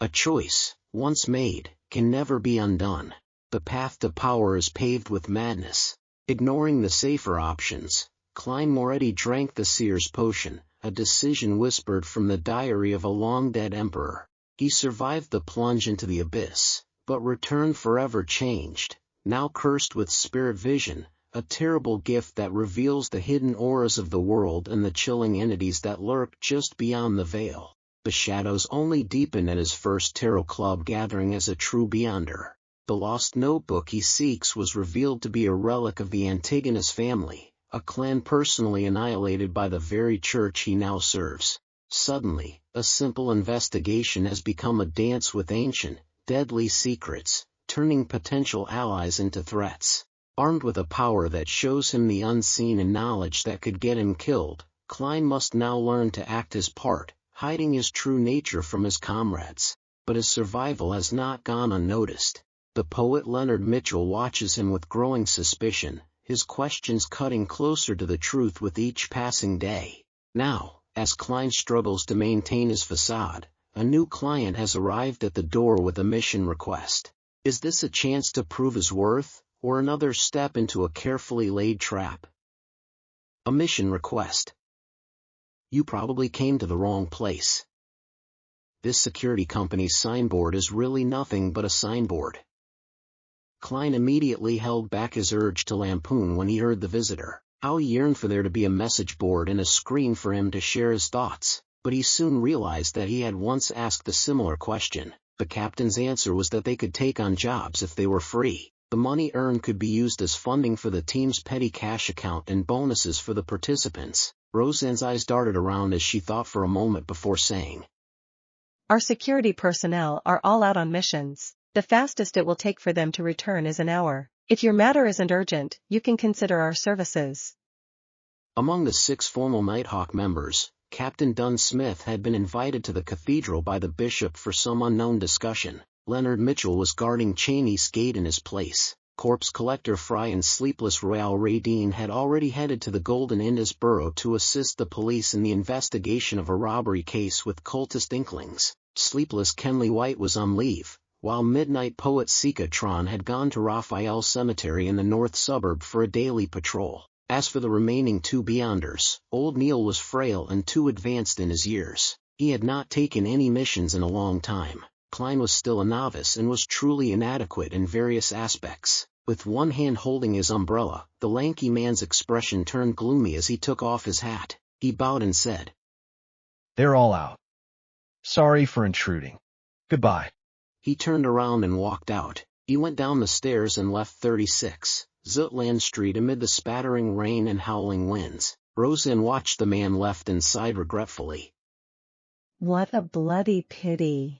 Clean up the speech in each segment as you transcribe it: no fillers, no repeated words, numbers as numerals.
A choice, once made, can never be undone. The path to power is paved with madness. Ignoring the safer options, Klein Moretti drank the Seer's potion, a decision whispered from the diary of a long-dead emperor. He survived the plunge into the abyss, but returned forever changed, now cursed with spirit vision, a terrible gift that reveals the hidden auras of the world and the chilling entities that lurk just beyond the veil. The shadows only deepened at his first tarot club gathering as a true beyonder. The lost notebook he seeks was revealed to be a relic of the Antigonus family, a clan personally annihilated by the very church he now serves. Suddenly, a simple investigation has become a dance with ancient, deadly secrets, turning potential allies into threats. Armed with a power that shows him the unseen and knowledge that could get him killed, Klein must now learn to act his part, hiding his true nature from his comrades. But his survival has not gone unnoticed. The poet Leonard Mitchell watches him with growing suspicion, his questions cutting closer to the truth with each passing day. Now, as Klein struggles to maintain his facade, a new client has arrived at the door with a mission request. Is this a chance to prove his worth, or another step into a carefully laid trap? A mission request. You probably came to the wrong place. This security company's signboard is really nothing but a signboard. Klein immediately held back his urge to lampoon when he heard the visitor. How he yearned for there to be a message board and a screen for him to share his thoughts, but he soon realized that he had once asked a similar question. The captain's answer was that they could take on jobs if they were free. The money earned could be used as funding for the team's petty cash account and bonuses for the participants. Roseanne's eyes darted around as she thought for a moment before saying, "Our security personnel are all out on missions. The fastest it will take for them to return is an hour. If your matter isn't urgent, you can consider our services." Among the 6 formal Nighthawk members, Captain Dunn Smith had been invited to the cathedral by the bishop for some unknown discussion. Leonard Mitchell was guarding Cheney's gate in his place. Corpse collector Fry and sleepless Royale Ray Dean had already headed to the Golden Indus Borough to assist the police in the investigation of a robbery case with cultist inklings. Sleepless Kenley White was on leave, while midnight poet Sika Tron had gone to Raphael Cemetery in the north suburb for a daily patrol. As for the remaining 2 beyonders, old Neil was frail and too advanced in his years. He had not taken any missions in a long time. Klein was still a novice and was truly inadequate in various aspects. With one hand holding his umbrella, the lanky man's expression turned gloomy as he took off his hat. He bowed and said, "They're all out. Sorry for intruding. Goodbye." He turned around and walked out. He went down the stairs and left 36 Zutland Street amid the spattering rain and howling winds. Roseanne watched the man left and sighed regretfully. What a bloody pity.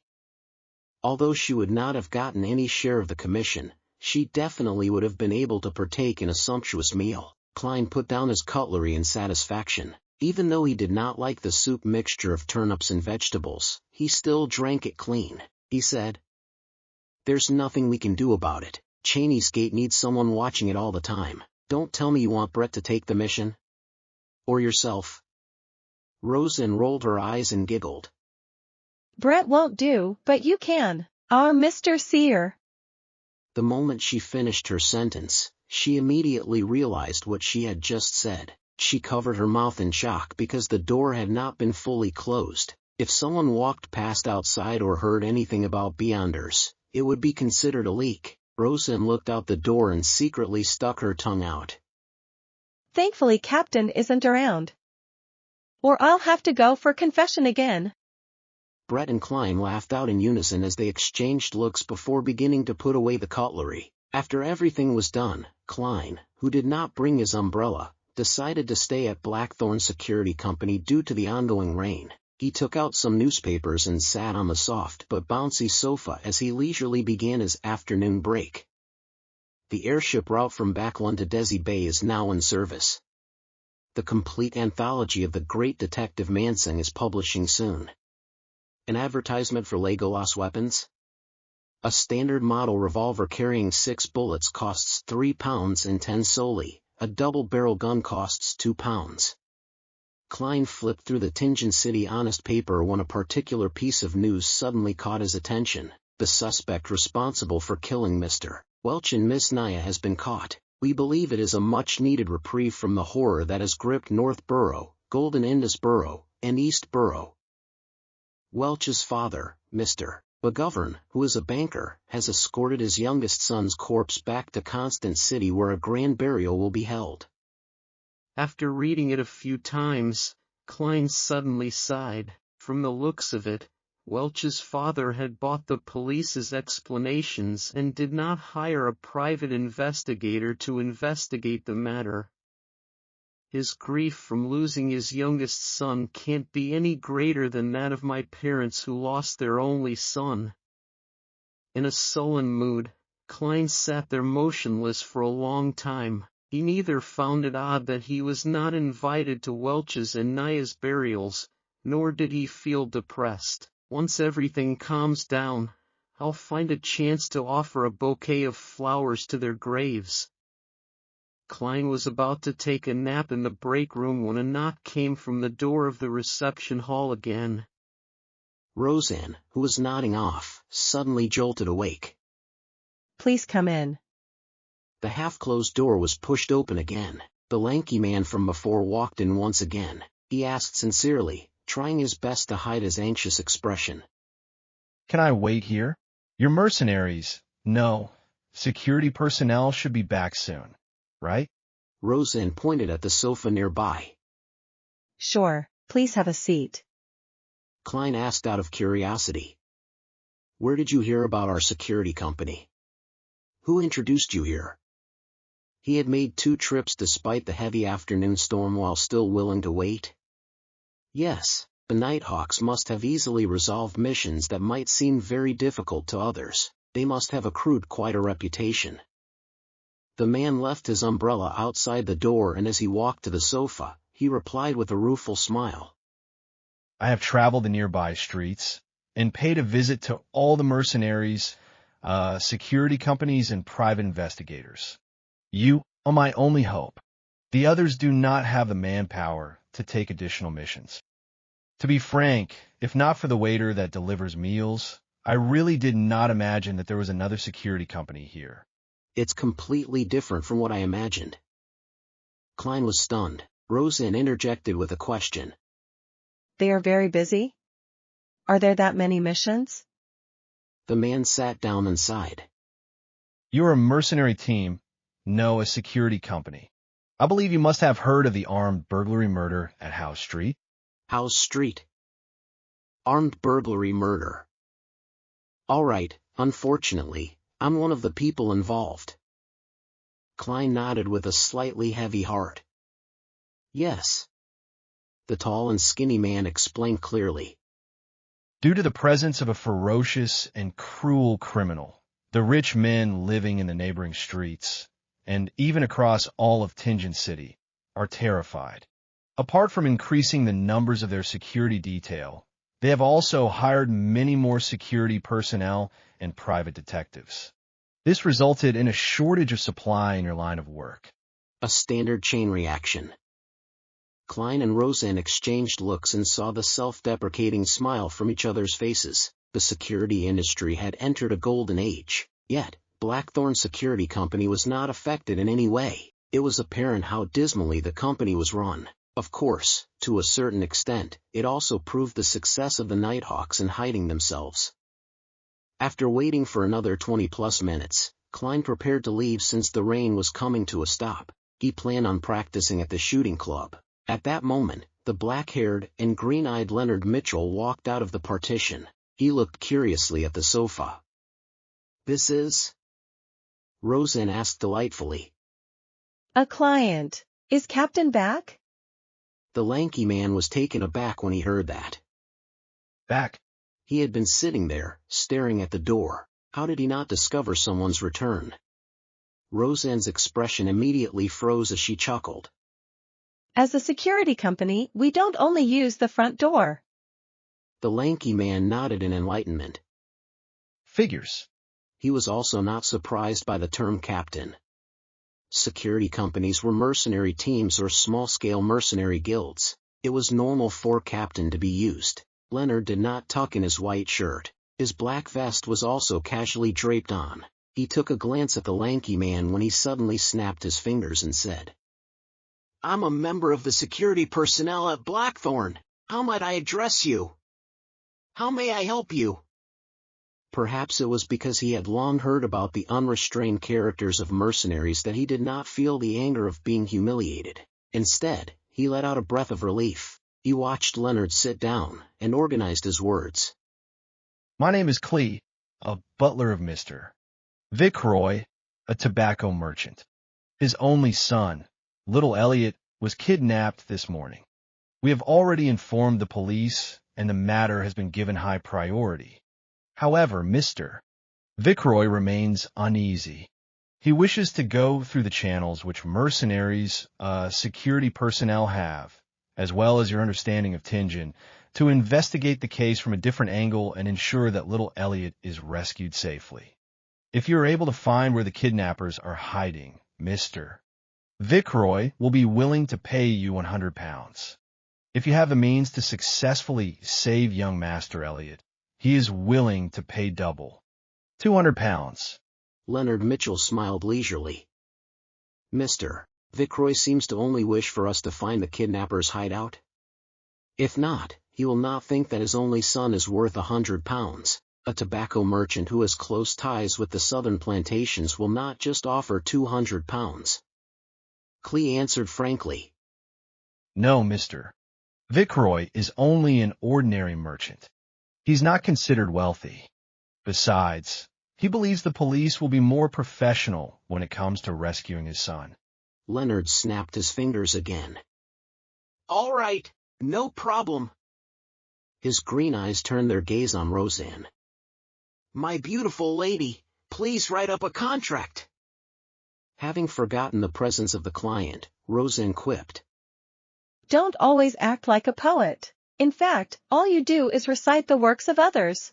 Although she would not have gotten any share of the commission, she definitely would have been able to partake in a sumptuous meal. Klein put down his cutlery in satisfaction. Even though he did not like the soup mixture of turnips and vegetables, he still drank it clean. He said, "There's nothing we can do about it. Cheney's gate needs someone watching it all the time. Don't tell me you want Brett to take the mission? Or yourself?" Roseanne rolled her eyes and giggled. Brett won't do, but you can. Our Mr. Seer. The moment she finished her sentence, she immediately realized what she had just said. She covered her mouth in shock because the door had not been fully closed. If someone walked past outside or heard anything about beyonders, it would be considered a leak. Roseanne looked out the door and secretly stuck her tongue out. Thankfully Captain isn't around. Or I'll have to go for confession again. Brett and Klein laughed out in unison as they exchanged looks before beginning to put away the cutlery. After everything was done, Klein, who did not bring his umbrella, decided to stay at Blackthorn Security Company due to the ongoing rain. He took out some newspapers and sat on the soft but bouncy sofa as he leisurely began his afternoon break. The airship route from Backlund to Desi Bay is now in service. The complete anthology of the great detective Mansing is publishing soon. An advertisement for Legolas weapons? A standard model revolver carrying 6 bullets costs £3 and 10 solely. A double-barrel gun costs £2. Klein flipped through the Tingen City Honest paper when a particular piece of news suddenly caught his attention. The suspect responsible for killing Mr. Welch and Miss Naya has been caught. We believe it is a much-needed reprieve from the horror that has gripped North Borough, Golden Indus Borough, and East Borough. Welch's father, Mr. McGovern, who is a banker, has escorted his youngest son's corpse back to Constant City where a grand burial will be held. After reading it a few times, Klein suddenly sighed. From the looks of it, Welch's father had bought the police's explanations and did not hire a private investigator to investigate the matter. His grief from losing his youngest son can't be any greater than that of my parents who lost their only son. In a sullen mood, Klein sat there motionless for a long time. He neither found it odd that he was not invited to Welch's and Naya's burials, nor did he feel depressed. Once everything calms down, I'll find a chance to offer a bouquet of flowers to their graves. Klein was about to take a nap in the break room when a knock came from the door of the reception hall again. Roseanne, who was nodding off, suddenly jolted awake. Please come in. The half-closed door was pushed open again. The lanky man from before walked in once again. He asked sincerely, trying his best to hide his anxious expression. Can I wait here? Your mercenaries, no, security personnel should be back soon, right? Roseanne pointed at the sofa nearby. Sure, please have a seat. Klein asked out of curiosity. Where did you hear about our security company? Who introduced you here? He had made 2 trips despite the heavy afternoon storm while still willing to wait. Yes, the Nighthawks must have easily resolved missions that might seem very difficult to others. They must have accrued quite a reputation. The man left his umbrella outside the door, and as he walked to the sofa, he replied with a rueful smile. I have traveled the nearby streets and paid a visit to all the mercenaries, security companies, and private investigators. You are my only hope. The others do not have the manpower to take additional missions. To be frank, if not for the waiter that delivers meals, I really did not imagine that there was another security company here. It's completely different from what I imagined. Klein was stunned. Roseanne interjected with a question. They are very busy? Are there that many missions? The man sat down and sighed. You're a mercenary team, no, a security company. I believe you must have heard of the armed burglary murder at House Street. House Street? Armed burglary murder. All right, unfortunately, I'm one of the people involved. Klein nodded with a slightly heavy heart. Yes. The tall and skinny man explained clearly. Due to the presence of a ferocious and cruel criminal, the rich men living in the neighboring streets, and even across all of Tingen City, are terrified. Apart from increasing the numbers of their security detail, they have also hired many more security personnel and private detectives. This resulted in a shortage of supply in your line of work. A standard chain reaction. Klein and Roseanne exchanged looks and saw the self-deprecating smile from each other's faces. The security industry had entered a golden age, yet Blackthorn Security Company was not affected in any way. It was apparent how dismally the company was run. Of course, to a certain extent, it also proved the success of the Nighthawks in hiding themselves. After waiting for another 20-plus minutes, Klein prepared to leave since the rain was coming to a stop. He planned on practicing at the shooting club. At that moment, the black-haired and green-eyed Leonard Mitchell walked out of the partition. He looked curiously at the sofa. This is? Roseanne asked delightfully. A client. Is Captain back? The lanky man was taken aback when he heard that. Back? He had been sitting there, staring at the door. How did he not discover someone's return? Roseanne's expression immediately froze as she chuckled. As a security company, we don't only use the front door. The lanky man nodded in enlightenment. Figures. He was also not surprised by the term captain. Security companies were mercenary teams or small-scale mercenary guilds. It was normal for Captain to be used. Leonard did not tuck in his white shirt. His black vest was also casually draped on. He took a glance at the lanky man when he suddenly snapped his fingers and said, "I'm a member of the security personnel at Blackthorn. How might I address you? How may I help you?" Perhaps it was because he had long heard about the unrestrained characters of mercenaries that he did not feel the anger of being humiliated. Instead, he let out a breath of relief. He watched Leonard sit down, and organized his words. My name is Clee, a butler of Mr. Viceroy, a tobacco merchant. His only son, little Elliot, was kidnapped this morning. We have already informed the police, and the matter has been given high priority. However, Mr. Viceroy remains uneasy. He wishes to go through the channels which mercenaries, security personnel have, as well as your understanding of Tingen, to investigate the case from a different angle and ensure that little Elliot is rescued safely. If you are able to find where the kidnappers are hiding, Mr. Viceroy will be willing to pay you £100. If you have the means to successfully save young Master Elliot, he is willing to pay double. £200. Leonard Mitchell smiled leisurely. Mr. Viceroy seems to only wish for us to find the kidnappers' hideout. If not, he will not think that his only son is worth £100. A tobacco merchant who has close ties with the southern plantations will not just offer £200. Clee answered frankly. No, Mr. Viceroy is only an ordinary merchant. He's not considered wealthy. Besides, he believes the police will be more professional when it comes to rescuing his son. Leonard snapped his fingers again. All right, no problem. His green eyes turned their gaze on Roseanne. My beautiful lady, please write up a contract. Having forgotten the presence of the client, Roseanne quipped. Don't always act like a poet. In fact, all you do is recite the works of others.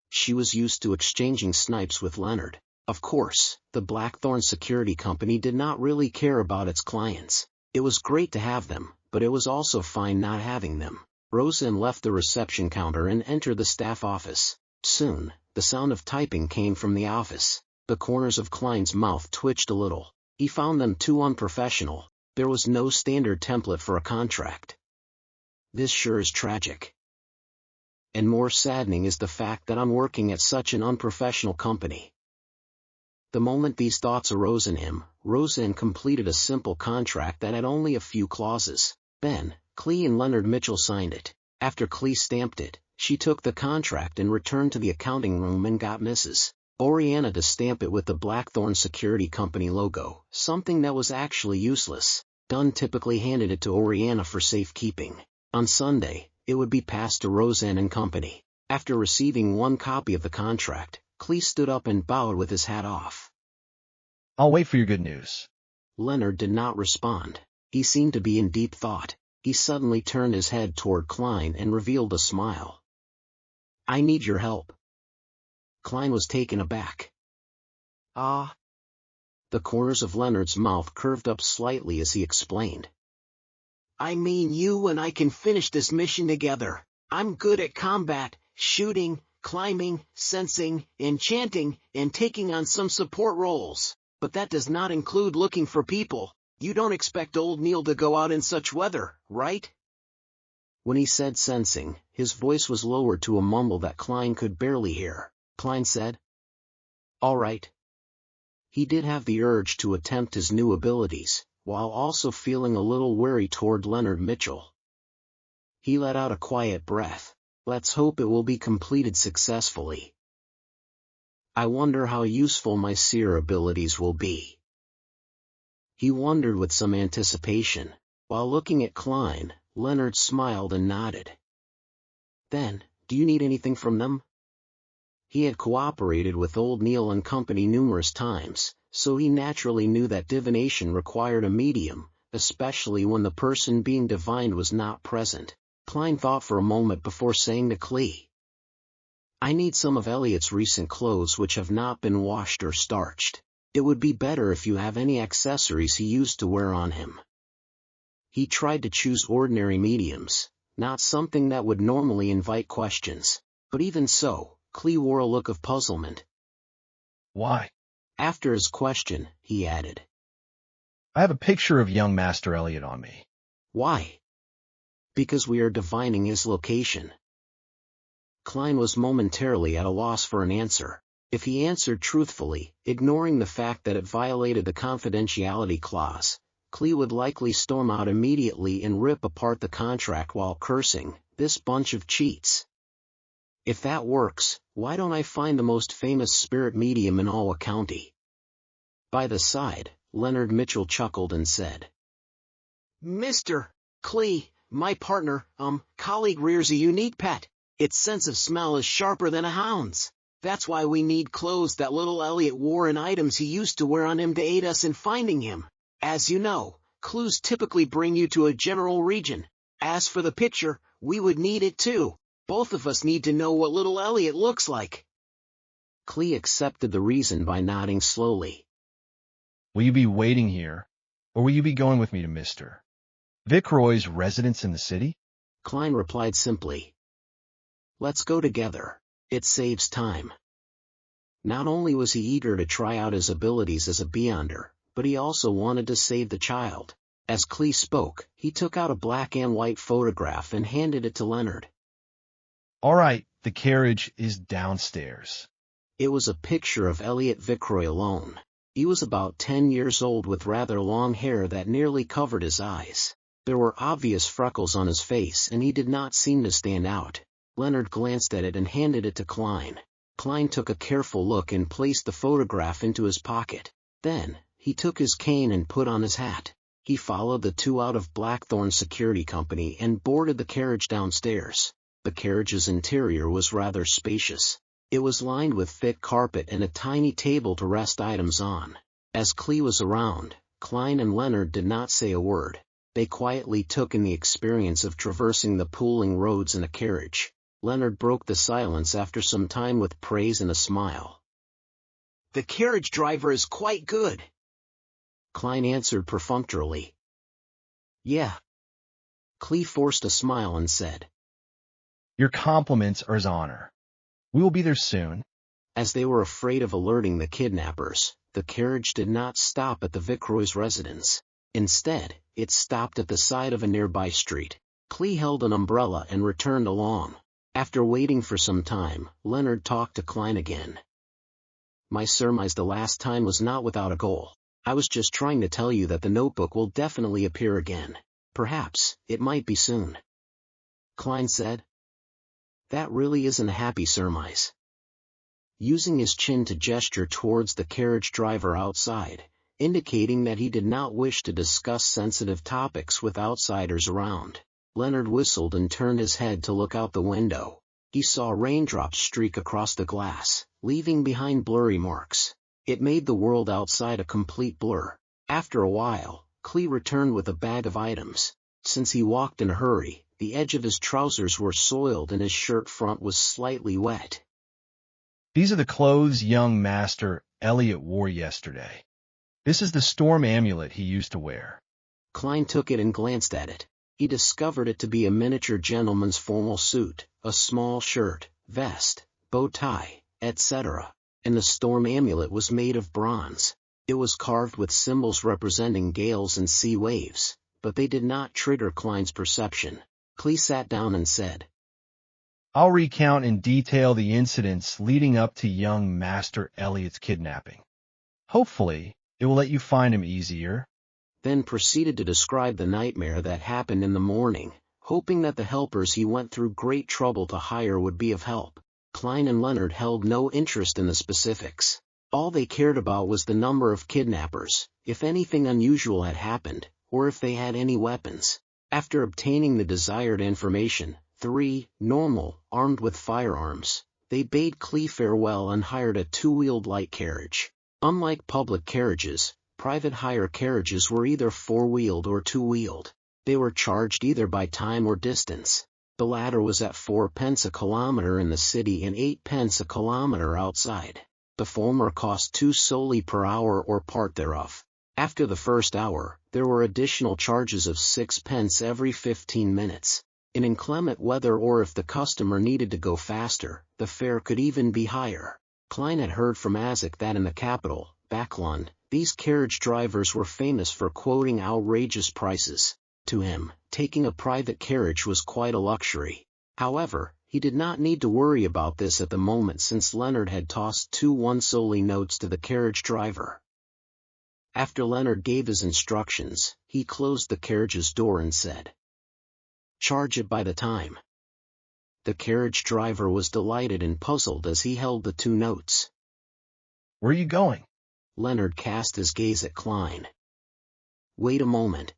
She was used to exchanging snipes with Leonard. Of course, the Blackthorn Security Company did not really care about its clients. It was great to have them, but it was also fine not having them. Roseanne left the reception counter and entered the staff office. Soon, the sound of typing came from the office. The corners of Klein's mouth twitched a little. He found them too unprofessional. There was no standard template for a contract. This sure is tragic. And more saddening is the fact that I'm working at such an unprofessional company. The moment these thoughts arose in him, Roseanne completed a simple contract that had only a few clauses. Then, Clee and Leonard Mitchell signed it. After Clee stamped it, she took the contract and returned to the accounting room and got Mrs. Oriana to stamp it with the Blackthorn Security Company logo, something that was actually useless. Dunn typically handed it to Oriana for safekeeping. On Sunday, it would be passed to Roseanne and Company. After receiving one copy of the contract, Clee stood up and bowed with his hat off. I'll wait for your good news. Leonard did not respond. He seemed to be in deep thought. He suddenly turned his head toward Klein and revealed a smile. I need your help. Klein was taken aback. Ah. The corners of Leonard's mouth curved up slightly as he explained. I mean, you and I can finish this mission together. I'm good at combat, shooting, climbing, sensing, enchanting, and taking on some support roles. But that does not include looking for people. You don't expect old Neil to go out in such weather, right? When he said sensing, his voice was lowered to a mumble that Klein could barely hear. Klein said, All right. He did have the urge to attempt his new abilities, while also feeling a little wary toward Leonard Mitchell. He let out a quiet breath. Let's hope it will be completed successfully. I wonder how useful my Seer abilities will be. He wondered with some anticipation. While looking at Klein, Leonard smiled and nodded. Then, do you need anything from them? He had cooperated with old Neil and Company numerous times, so he naturally knew that divination required a medium, especially when the person being divined was not present. Klein thought for a moment before saying to Clee, I need some of Elliot's recent clothes which have not been washed or starched. It would be better if you have any accessories he used to wear on him. He tried to choose ordinary mediums, not something that would normally invite questions. But even so, Klee wore a look of puzzlement. Why? After his question, he added. I have a picture of young Master Elliot on me. Why? Because we are divining his location. Klein was momentarily at a loss for an answer. If he answered truthfully, ignoring the fact that it violated the confidentiality clause, Klee would likely storm out immediately and rip apart the contract while cursing, "This bunch of cheats." If that works, why don't I find the most famous spirit medium in Alwa County? By the side, Leonard Mitchell chuckled and said, "Mr. Klee, my partner, colleague rears a unique pet. Its sense of smell is sharper than a hound's. That's why we need clothes that little Elliot wore and items he used to wear on him to aid us in finding him. As you know, clues typically bring you to a general region. As for the picture, we would need it too. Both of us need to know what little Elliot looks like." Klee accepted the reason by nodding slowly. Will you be waiting here, or will you be going with me to Mr. Viceroy's residence in the city? Klein replied simply. "Let's go together. It saves time." Not only was he eager to try out his abilities as a Beyonder, but he also wanted to save the child. As Klee spoke, he took out a black and white photograph and handed it to Leonard. All right, the carriage is downstairs. It was a picture of Elliot Viceroy alone. He was about 10 years old with rather long hair that nearly covered his eyes. There were obvious freckles on his face and he did not seem to stand out. Leonard glanced at it and handed it to Klein. Klein took a careful look and placed the photograph into his pocket. Then, he took his cane and put on his hat. He followed the two out of Blackthorn Security Company and boarded the carriage downstairs. The carriage's interior was rather spacious. It was lined with thick carpet and a tiny table to rest items on. As Klee was around, Klein and Leonard did not say a word. They quietly took in the experience of traversing the pooling roads in a carriage. Leonard broke the silence after some time with praise and a smile. "The carriage driver is quite good." Klein answered perfunctorily. "Yeah." Klee forced a smile and said, Your compliments are his honor. We will be there soon. As they were afraid of alerting the kidnappers, the carriage did not stop at the Viceroy's residence. Instead, it stopped at the side of a nearby street. Klee held an umbrella and returned along. After waiting for some time, Leonard talked to Klein again. "My surmise the last time was not without a goal. I was just trying to tell you that the notebook will definitely appear again. Perhaps, it might be soon." Klein said. "That really isn't a happy surmise." Using his chin to gesture towards the carriage driver outside, indicating that he did not wish to discuss sensitive topics with outsiders around, Leonard whistled and turned his head to look out the window. He saw raindrops streak across the glass, leaving behind blurry marks. It made the world outside a complete blur. After a while, Klee returned with a bag of items. Since he walked in a hurry, the edge of his trousers were soiled and his shirt front was slightly wet. These are the clothes young Master Elliot wore yesterday. This is the storm amulet he used to wear. Klein took it and glanced at it. He discovered it to be a miniature gentleman's formal suit, a small shirt, vest, bow tie, etc., and the storm amulet was made of bronze. It was carved with symbols representing gales and sea waves, but they did not trigger Klein's perception. Klee sat down and said, I'll recount in detail the incidents leading up to young Master Elliot's kidnapping. Hopefully, it will let you find him easier. Then proceeded to describe the nightmare that happened in the morning, hoping that the helpers he went through great trouble to hire would be of help. Klein and Leonard held no interest in the specifics. All they cared about was the number of kidnappers, if anything unusual had happened, or if they had any weapons. After obtaining the desired information, 3, normal, armed with firearms, they bade Klee farewell and hired a two-wheeled light carriage. Unlike public carriages, private hire carriages were either four-wheeled or two-wheeled. They were charged either by time or distance. The latter was at 4 pence a kilometer in the city and 8 pence a kilometer outside. The former cost 2 solely per hour or part thereof. After the first hour, there were additional charges of 6 pence every 15 minutes. In inclement weather or if the customer needed to go faster, the fare could even be higher. Klein had heard from Isaac that in the capital, Backlund, these carriage drivers were famous for quoting outrageous prices. To him, taking a private carriage was quite a luxury. However, he did not need to worry about this at the moment since Leonard had tossed 2 one-solely notes to the carriage driver. After Leonard gave his instructions, he closed the carriage's door and said, "Charge it by the time." The carriage driver was delighted and puzzled as he held the 2 notes. "Where are you going?" Leonard cast his gaze at Klein. "Wait a moment."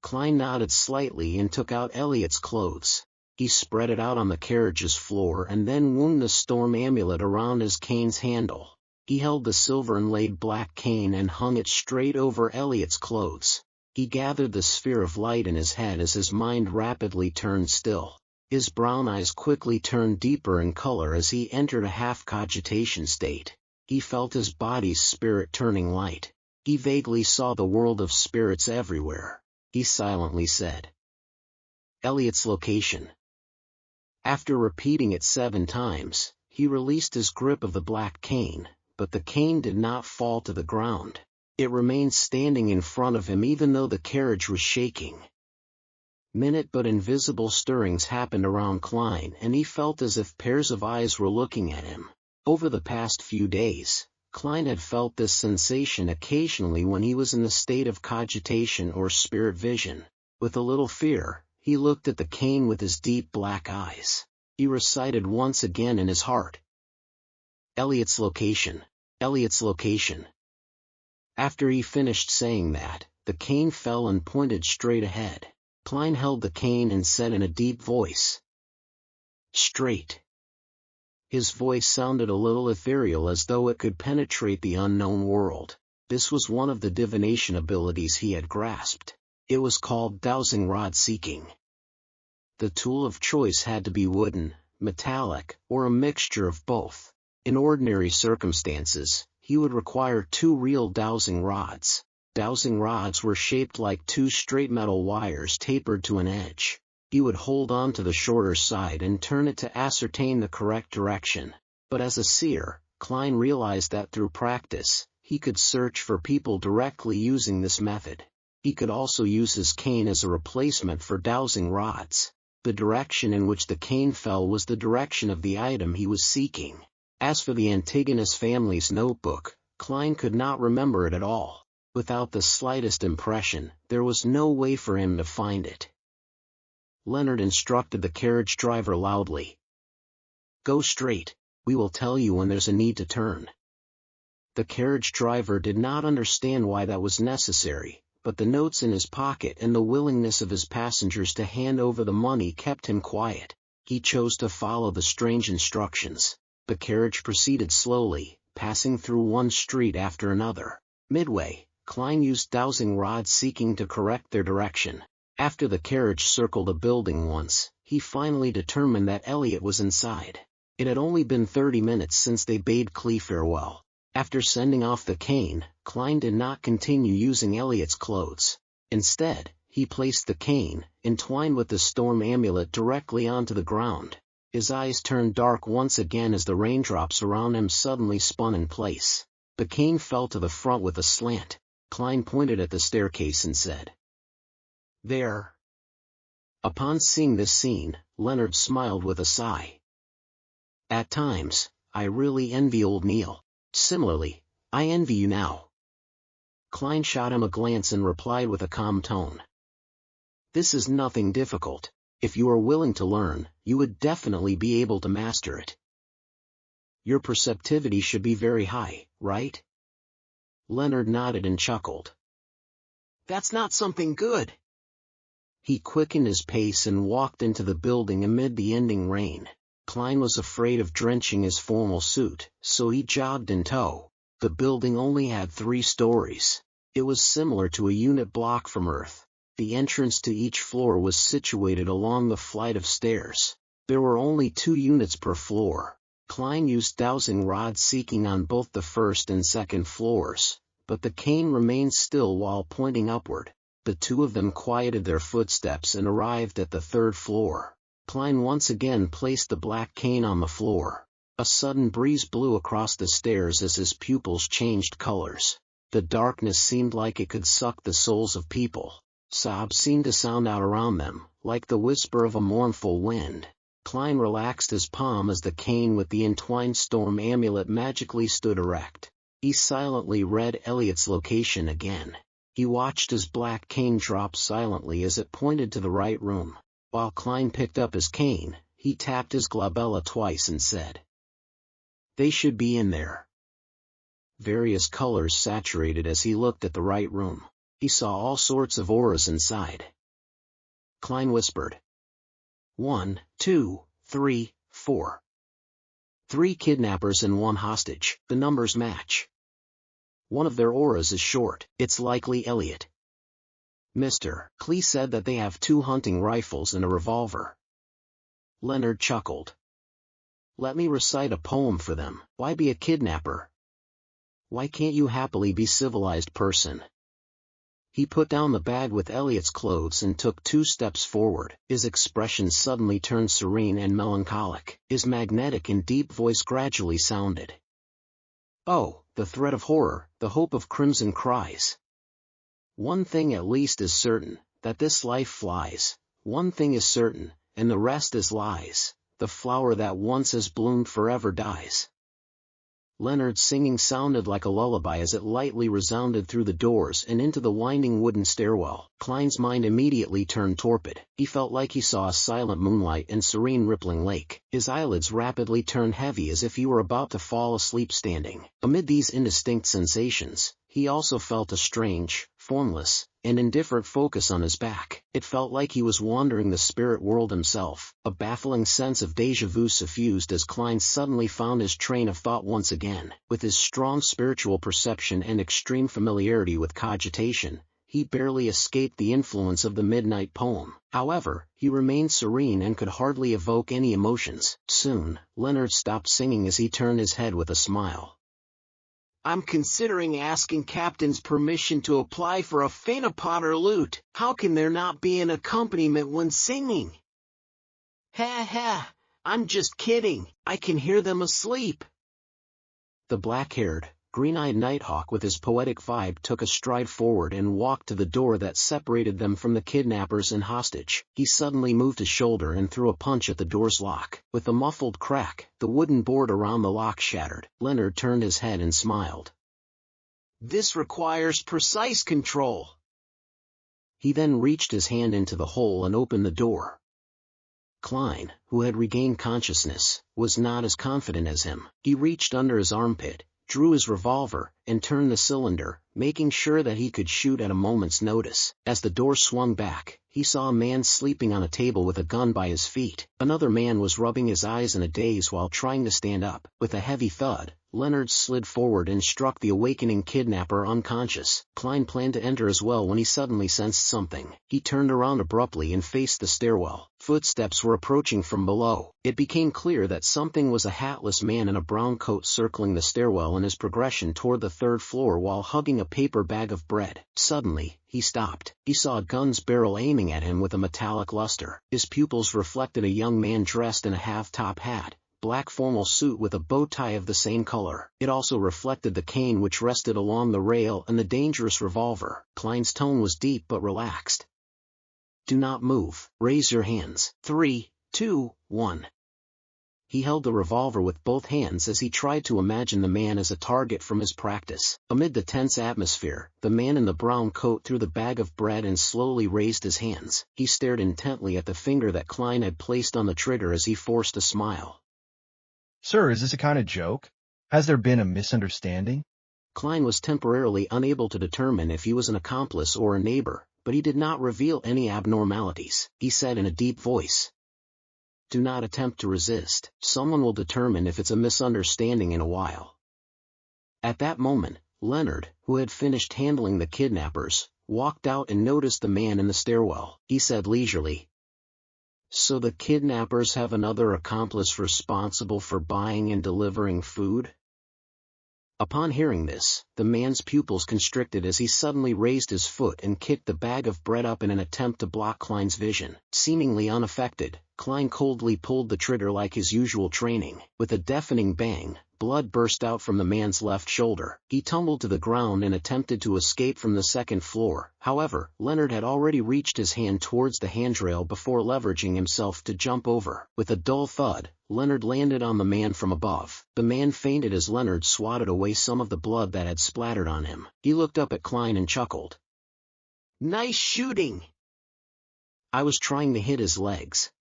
Klein nodded slightly and took out Elliot's clothes. He spread it out on the carriage's floor and then wound the storm amulet around his cane's handle. He held the silver inlaid black cane and hung it straight over Elliot's clothes. He gathered the sphere of light in his head as his mind rapidly turned still. His brown eyes quickly turned deeper in color as he entered a half-cogitation state. He felt his body's spirit turning light. He vaguely saw the world of spirits everywhere. He silently said, "Elliot's location." After repeating it 7 times, he released his grip of the black cane, but the cane did not fall to the ground. It remained standing in front of him even though the carriage was shaking. Minute but invisible stirrings happened around Klein and he felt as if pairs of eyes were looking at him. Over the past few days, Klein had felt this sensation occasionally when he was in the state of cogitation or spirit vision. With a little fear, he looked at the cane with his deep black eyes. He recited once again in his heart, "Elliot's location, Elliot's location." After he finished saying that, the cane fell and pointed straight ahead. Klein held the cane and said in a deep voice, "Straight." His voice sounded a little ethereal as though it could penetrate the unknown world. This was one of the divination abilities he had grasped. It was called dowsing rod seeking. The tool of choice had to be wooden, metallic, or a mixture of both. In ordinary circumstances, he would require 2 real dowsing rods. Dowsing rods were shaped like 2 straight metal wires tapered to an edge. He would hold on to the shorter side and turn it to ascertain the correct direction. But as a seer, Klein realized that through practice, he could search for people directly using this method. He could also use his cane as a replacement for dowsing rods. The direction in which the cane fell was the direction of the item he was seeking. As for the Antigonus family's notebook, Klein could not remember it at all. Without the slightest impression, there was no way for him to find it. Leonard instructed the carriage driver loudly, "Go straight, we will tell you when there's a need to turn." The carriage driver did not understand why that was necessary, but the notes in his pocket and the willingness of his passengers to hand over the money kept him quiet. He chose to follow the strange instructions. The carriage proceeded slowly, passing through one street after another. Midway, Klein used dowsing rod seeking to correct their direction. After the carriage circled a building once, he finally determined that Elliot was inside. It had only been 30 minutes since they bade Clee farewell. After sending off the cane, Klein did not continue using Elliot's clothes. Instead, he placed the cane, entwined with the storm amulet, directly onto the ground. His eyes turned dark once again as the raindrops around him suddenly spun in place. The cane fell to the front with a slant. Klein pointed at the staircase and said, "There." Upon seeing this scene, Leonard smiled with a sigh. "At times, I really envy old Neil. Similarly, I envy you now." Klein shot him a glance and replied with a calm tone, "This is nothing difficult. If you are willing to learn, you would definitely be able to master it. Your perceptivity should be very high, right?" Leonard nodded and chuckled. "That's not something good." He quickened his pace and walked into the building amid the ending rain. Klein was afraid of drenching his formal suit, so he jogged in tow. The building only had 3 stories. It was similar to a unit block from Earth. The entrance to each floor was situated along the flight of stairs. There were only 2 units per floor. Klein used dowsing rod seeking on both the first and second floors, but the cane remained still while pointing upward. The two of them quieted their footsteps and arrived at the third floor. Klein once again placed the black cane on the floor. A sudden breeze blew across the stairs as his pupils changed colors. The darkness seemed like it could suck the souls of people. Sobs seemed to sound out around them, like the whisper of a mournful wind. Klein relaxed his palm as the cane with the entwined storm amulet magically stood erect. He silently read Elliot's location again. He watched his black cane drop silently as it pointed to the right room. While Klein picked up his cane, he tapped his glabella twice and said, "They should be in there." Various colors saturated as he looked at the right room. He saw all sorts of auras inside. Klein whispered, 1, 2, 3, 4. 3 kidnappers and 1 hostage. The numbers match. One of their auras is short. It's likely Elliot. Mr. Klee said that they have 2 hunting rifles and a revolver. Leonard chuckled. Let me recite a poem for them. Why be a kidnapper? Why can't you happily be civilized person? He put down the bag with Elliot's clothes and took 2 steps forward. His expression suddenly turned serene and melancholic. His magnetic and deep voice gradually sounded. Oh, the threat of horror, the hope of crimson cries. One thing at least is certain, that this life flies. One thing is certain, and the rest is lies. The flower that once has bloomed forever dies. Leonard's singing sounded like a lullaby as it lightly resounded through the doors and into the winding wooden stairwell. Klein's mind immediately turned torpid. He felt like he saw a silent moonlight and serene rippling lake. His eyelids rapidly turned heavy as if he were about to fall asleep standing. Amid these indistinct sensations, he also felt a strange, formless, and indifferent focus on his back. It felt like he was wandering the spirit world himself. A baffling sense of déjà vu suffused as Klein suddenly found his train of thought once again. With his strong spiritual perception and extreme familiarity with cogitation, he barely escaped the influence of the midnight poem. However, he remained serene and could hardly evoke any emotions. Soon, Leonard stopped singing as he turned his head with a smile. I'm considering asking Captain's permission to apply for a phenopod or lute. How can there not be an accompaniment when singing? Ha ha, I'm just kidding. I can hear them asleep. The black-haired, green-eyed Nighthawk with his poetic vibe took a stride forward and walked to the door that separated them from the kidnappers and hostage. He suddenly moved his shoulder and threw a punch at the door's lock. With a muffled crack, the wooden board around the lock shattered. Leonard turned his head and smiled. This requires precise control. He then reached his hand into the hole and opened the door. Klein, who had regained consciousness, was not as confident as him. He reached under his armpit, drew his revolver, and turned the cylinder, making sure that he could shoot at a moment's notice. As the door swung back, he saw a man sleeping on a table with a gun by his feet. Another man was rubbing his eyes in a daze while trying to stand up. With a heavy thud, Leonard slid forward and struck the awakening kidnapper unconscious. Klein planned to enter as well when he suddenly sensed something. He turned around abruptly and faced the stairwell. Footsteps were approaching from below. It became clear that something was a hatless man in a brown coat circling the stairwell in his progression toward the third floor while hugging a paper bag of bread. Suddenly, he stopped. He saw a gun's barrel aiming at him with a metallic luster. His pupils reflected a young man dressed in a half-top hat, black formal suit with a bow tie of the same color. It also reflected the cane which rested along the rail and the dangerous revolver. Klein's tone was deep but relaxed. Do not move. Raise your hands. 3, 2, 1. He held the revolver with both hands as he tried to imagine the man as a target from his practice. Amid the tense atmosphere, the man in the brown coat threw the bag of bread and slowly raised his hands. He stared intently at the finger that Klein had placed on the trigger as he forced a smile. Sir, is this a kind of joke? Has there been a misunderstanding? Klein was temporarily unable to determine if he was an accomplice or a neighbor, but he did not reveal any abnormalities. He said in a deep voice, Do not attempt to resist. Someone will determine if it's a misunderstanding in a while. At that moment, Leonard, who had finished handling the kidnappers, walked out and noticed the man in the stairwell. He said leisurely, So the kidnappers have another accomplice responsible for buying and delivering food? Upon hearing this, the man's pupils constricted as he suddenly raised his foot and kicked the bag of bread up in an attempt to block Klein's vision. Seemingly unaffected, Klein coldly pulled the trigger like his usual training. With a deafening bang, blood burst out from the man's left shoulder. He tumbled to the ground and attempted to escape from the second floor. However, Leonard had already reached his hand towards the handrail before leveraging himself to jump over. With a dull thud, Leonard landed on the man from above. The man fainted as Leonard swatted away some of the blood that had splattered on him. He looked up at Klein and chuckled. "Nice shooting!" "I was trying to hit his legs."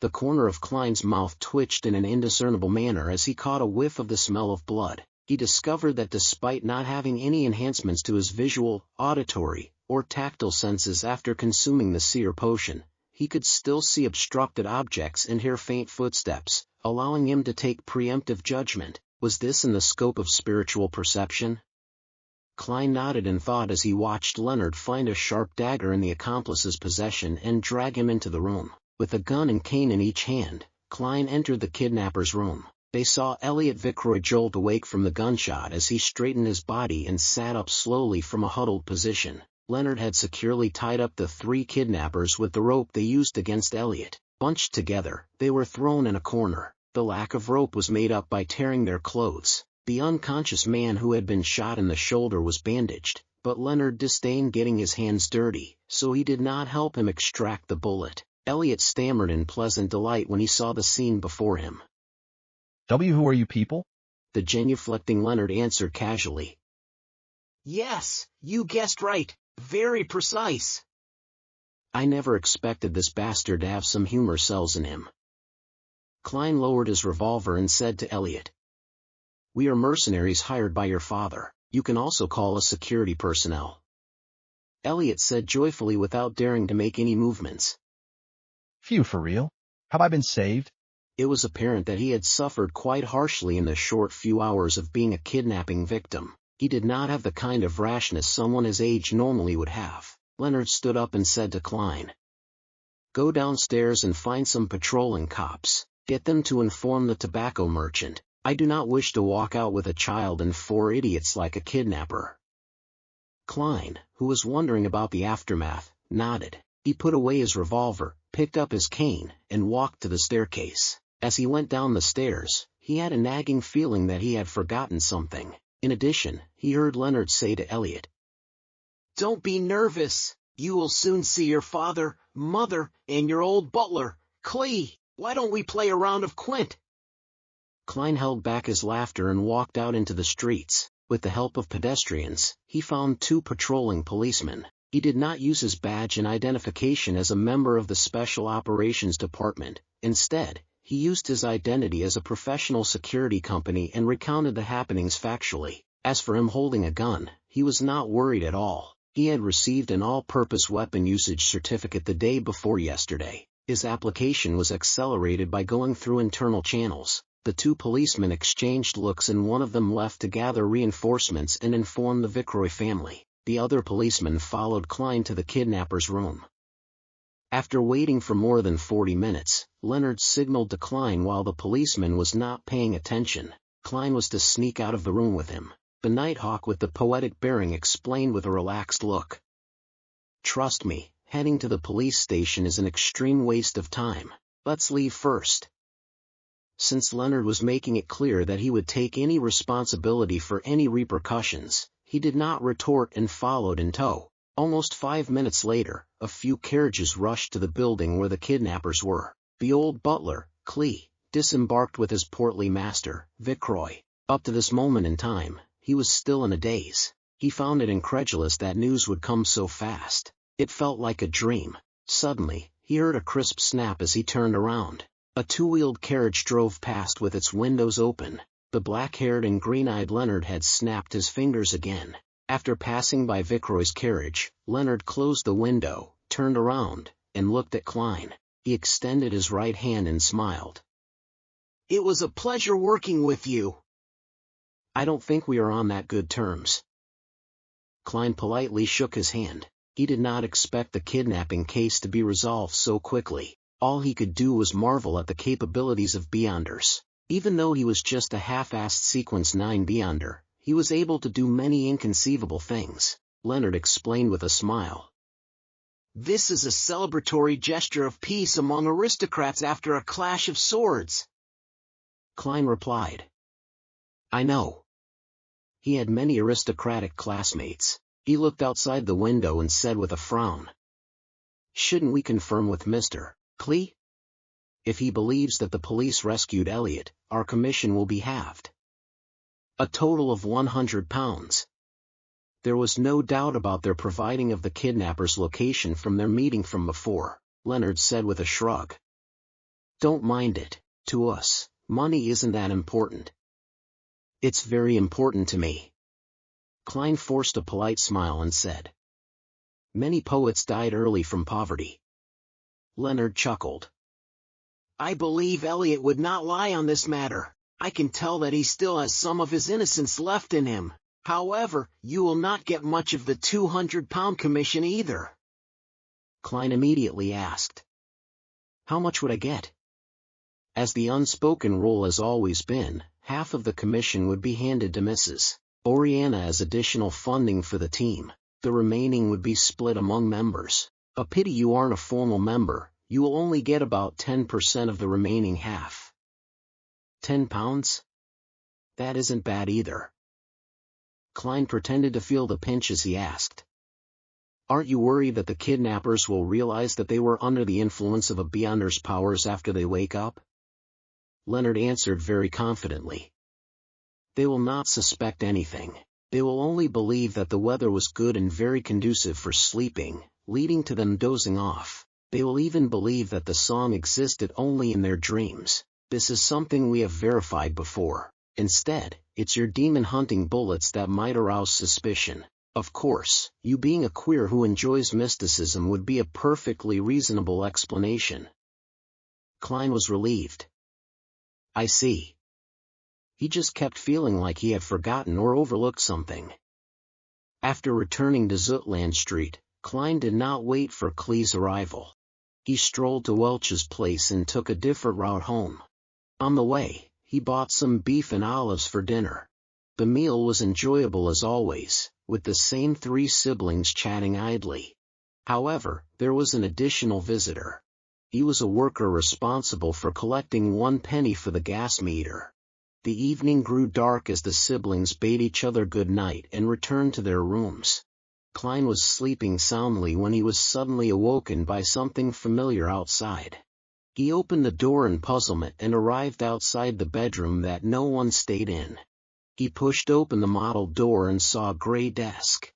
The corner of Klein's mouth twitched in an indiscernible manner as he caught a whiff of the smell of blood. He discovered that despite not having any enhancements to his visual, auditory, or tactile senses after consuming the Seer potion, he could still see obstructed objects and hear faint footsteps, allowing him to take preemptive judgment. Was this in the scope of spiritual perception? Klein nodded in thought as he watched Leonard find a sharp dagger in the accomplice's possession and drag him into the room. With a gun and cane in each hand, Klein entered the kidnapper's room. They saw Elliot Vickroy jolt awake from the gunshot as he straightened his body and sat up slowly from a huddled position. Leonard had securely tied up the 3 kidnappers with the rope they used against Elliot. Bunched together, they were thrown in a corner. The lack of rope was made up by tearing their clothes. The unconscious man who had been shot in the shoulder was bandaged, but Leonard disdained getting his hands dirty, so he did not help him extract the bullet. Elliot stammered in pleasant delight when he saw the scene before him. Who are you people?" The genuflecting Leonard answered casually. Yes, you guessed right. Very precise. I never expected this bastard to have some humor cells in him. Klein lowered his revolver and said to Elliot. "We are mercenaries hired by your father. You can also call us security personnel." Elliot said joyfully without daring to make any movements. "Phew, for real? Have I been saved?" It was apparent that he had suffered quite harshly in the short few hours of being a kidnapping victim. He did not have the kind of rashness someone his age normally would have. Leonard stood up and said to Klein, "Go downstairs and find some patrolling cops. Get them to inform the tobacco merchant. I do not wish to walk out with a child and 4 idiots like a kidnapper." Klein, who was wondering about the aftermath, nodded. He put away his revolver, picked up his cane, and walked to the staircase. As he went down the stairs, he had a nagging feeling that he had forgotten something. In addition, he heard Leonard say to Elliot, "Don't be nervous. You will soon see your father, mother, and your old butler, Clee. Why don't we play a round of Quint?" Klein held back his laughter and walked out into the streets. With the help of pedestrians, he found 2 patrolling policemen. He did not use his badge and identification as a member of the Special Operations Department. Instead, he used his identity as a professional security company and recounted the happenings factually. As for him holding a gun, he was not worried at all. He had received an all-purpose weapon usage certificate the day before yesterday. His application was accelerated by going through internal channels. The 2 policemen exchanged looks and one of them left to gather reinforcements and inform the Vickroy family. The other policeman followed Klein to the kidnapper's room. After waiting for more than 40 minutes, Leonard signaled to Klein while the policeman was not paying attention. Klein was to sneak out of the room with him. The Nighthawk with the poetic bearing explained with a relaxed look. "Trust me, heading to the police station is an extreme waste of time. Let's leave first." Since Leonard was making it clear that he would take any responsibility for any repercussions, he did not retort and followed in tow. Almost 5 minutes later, a few carriages rushed to the building where the kidnappers were. The old butler, Clee, disembarked with his portly master, Vickroy. Up to this moment in time, he was still in a daze. He found it incredulous that news would come so fast. It felt like a dream. Suddenly, he heard a crisp snap as he turned around. A 2-wheeled carriage drove past with its windows open. The black-haired and green-eyed Leonard had snapped his fingers again. After passing by Vickroy's carriage, Leonard closed the window, turned around, and looked at Klein. He extended his right hand and smiled. "It was a pleasure working with you." "I don't think we are on that good terms." Klein politely shook his hand. He did not expect the kidnapping case to be resolved so quickly. All he could do was marvel at the capabilities of Beyonders. Even though he was just a half-assed Sequence 9 Beyonder, he was able to do many inconceivable things, Leonard explained with a smile. This is a celebratory gesture of peace among aristocrats after a clash of swords, Klein replied. I know. He had many aristocratic classmates. He looked outside the window and said with a frown. Shouldn't we confirm with Mr. Klee? If he believes that the police rescued Elliot, our commission will be halved. A total of £100. There was no doubt about their providing of the kidnappers' location from their meeting from before, Leonard said with a shrug. Don't mind it, to us, money isn't that important. It's very important to me. Klein forced a polite smile and said. Many poets died early from poverty. Leonard chuckled. I believe Elliot would not lie on this matter. I can tell that he still has some of his innocence left in him. However, you will not get much of the £200 commission either. Klein immediately asked. How much would I get? As the unspoken rule has always been, half of the commission would be handed to Mrs. Oriana as additional funding for the team. The remaining would be split among members. A pity you aren't a formal member, you will only get about 10% of the remaining half. £10? That isn't bad either. Klein pretended to feel the pinch as he asked. Aren't you worried that the kidnappers will realize that they were under the influence of a Beyonder's powers after they wake up? Leonard answered very confidently. They will not suspect anything. They will only believe that the weather was good and very conducive for sleeping, leading to them dozing off. They will even believe that the song existed only in their dreams. This is something we have verified before. Instead, it's your demon-hunting bullets that might arouse suspicion. Of course, you being a queer who enjoys mysticism would be a perfectly reasonable explanation. Klein was relieved. I see. He just kept feeling like he had forgotten or overlooked something. After returning to Zutland Street, Klein did not wait for Klee's arrival. He strolled to Welch's place and took a different route home. On the way, he bought some beef and olives for dinner. The meal was enjoyable as always, with the same three siblings chatting idly. However, there was an additional visitor. He was a worker responsible for collecting 1 penny for the gas meter. The evening grew dark as the siblings bade each other good night and returned to their rooms. Klein was sleeping soundly when he was suddenly awoken by something familiar outside. He opened the door in puzzlement and arrived outside the bedroom that no one stayed in. He pushed open the mottled door and saw a gray desk.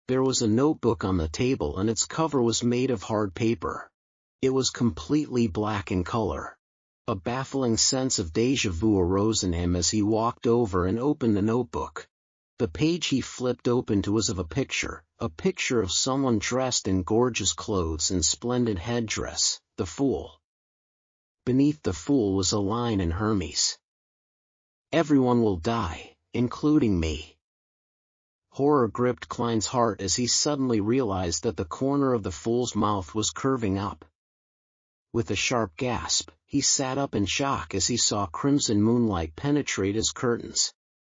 There was a notebook on the table and its cover was made of hard paper. It was completely black in color. A baffling sense of déjà vu arose in him as he walked over and opened the notebook. The page he flipped open to was of a picture of someone dressed in gorgeous clothes and splendid headdress, the Fool. Beneath the Fool was a line in Hermes. Everyone will die, including me. Horror gripped Klein's heart as he suddenly realized that the corner of the Fool's mouth was curving up. With a sharp gasp, he sat up in shock as he saw crimson moonlight penetrate his curtains.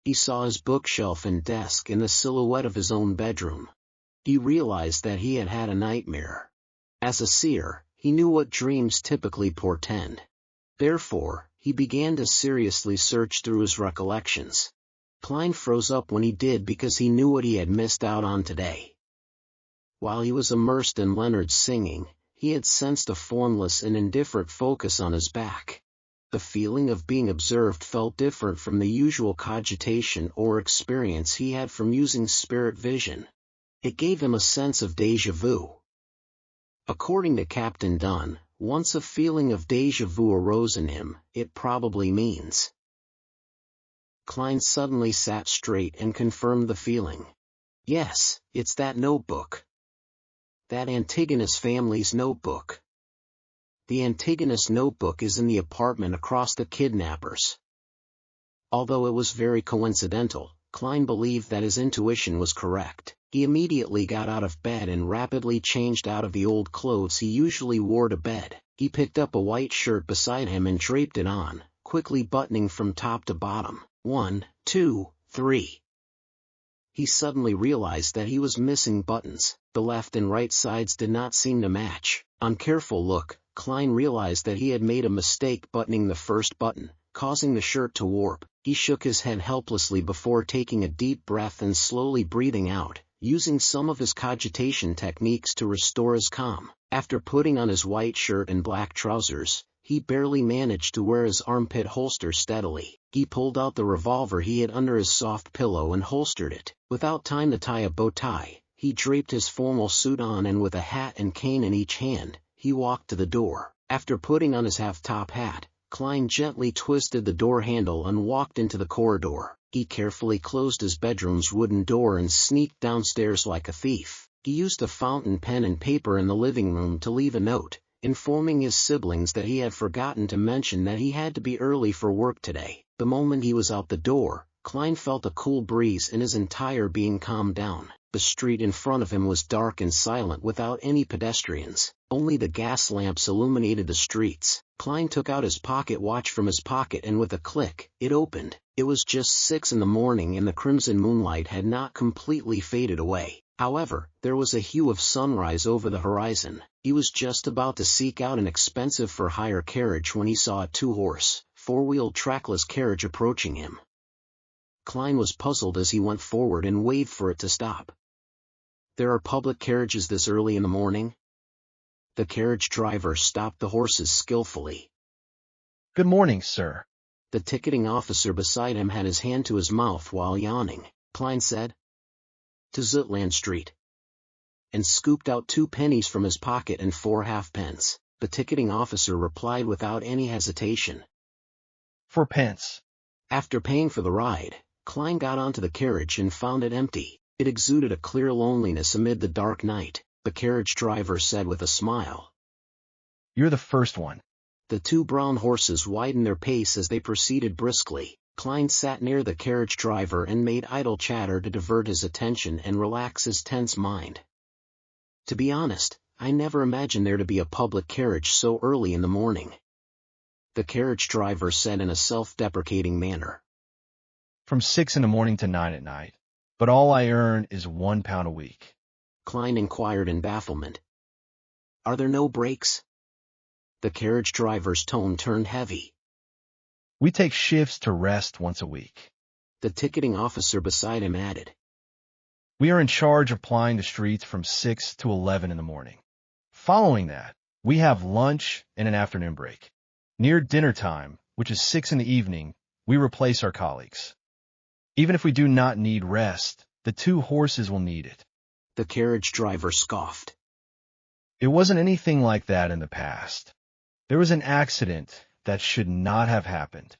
He saw his bookshelf and desk in the silhouette of his own bedroom. He realized that he had had a nightmare. As a seer, he knew what dreams typically portend. Therefore, he began to seriously search through his recollections. Klein froze up when he did because he knew what he had missed out on today. While he was immersed in Leonard's singing, he had sensed a formless and indifferent focus on his back. The feeling of being observed felt different from the usual cogitation or experience he had from using spirit vision. It gave him a sense of déjà vu. According to Captain Dunn, once a feeling of déjà vu arose in him, it probably means. Klein suddenly sat straight and confirmed the feeling. Yes, it's that notebook. That Antigonus family's notebook. The Antigonus notebook is in the apartment across the kidnappers. Although it was very coincidental, Klein believed that his intuition was correct. He immediately got out of bed and rapidly changed out of the old clothes he usually wore to bed. He picked up a white shirt beside him and draped it on, quickly buttoning from top to bottom. 1, 2, 3. He suddenly realized that he was missing buttons. The left and right sides did not seem to match. On careful look, Klein realized that he had made a mistake buttoning the first button, causing the shirt to warp. He shook his head helplessly before taking a deep breath and slowly breathing out, using some of his cogitation techniques to restore his calm. After putting on his white shirt and black trousers, he barely managed to wear his armpit holster steadily. He pulled out the revolver he had under his soft pillow and holstered it. Without time to tie a bow tie, he draped his formal suit on, and with a hat and cane in each hand, he walked to the door. After putting on his half-top hat, Klein gently twisted the door handle and walked into the corridor. He carefully closed his bedroom's wooden door and sneaked downstairs like a thief. He used a fountain pen and paper in the living room to leave a note, informing his siblings that he had forgotten to mention that he had to be early for work today. The moment he was out the door, Klein felt a cool breeze and his entire being calmed down. The street in front of him was dark and silent without any pedestrians. Only the gas lamps illuminated the streets. Klein took out his pocket watch from his pocket and with a click, it opened. It was just 6 in the morning and the crimson moonlight had not completely faded away. However, there was a hue of sunrise over the horizon. He was just about to seek out an expensive for-hire carriage when he saw a 2-horse, 4-wheeled trackless carriage approaching him. Klein was puzzled as he went forward and waved for it to stop. "There are public carriages this early in the morning?" The carriage driver stopped the horses skillfully. "Good morning, sir." The ticketing officer beside him had his hand to his mouth while yawning. Klein said, "To Zutland Street," and scooped out 2 pennies from his pocket and 4 halfpence. The ticketing officer replied without any hesitation, "4 pence." After paying for the ride, Klein got onto the carriage and found it empty. It exuded a clear loneliness amid the dark night. The carriage driver said with a smile, "You're the first one." The 2 brown horses widened their pace as they proceeded briskly. Klein sat near the carriage driver and made idle chatter to divert his attention and relax his tense mind. "To be honest, I never imagined there to be a public carriage so early in the morning," the carriage driver said in a self-deprecating manner. "From 6 in the morning to 9 at night. But all I earn is £1 a week." Klein inquired in bafflement. "Are there no breaks?" The carriage driver's tone turned heavy. "We take shifts to rest once a week." The ticketing officer beside him added, "We are in charge of plying the streets from 6 to 11 in the morning. Following that, we have lunch and an afternoon break. Near dinner time, which is 6 in the evening, we replace our colleagues. Even if we do not need rest, the 2 horses will need it." The carriage driver scoffed. "It wasn't anything like that in the past. There was an accident that should not have happened.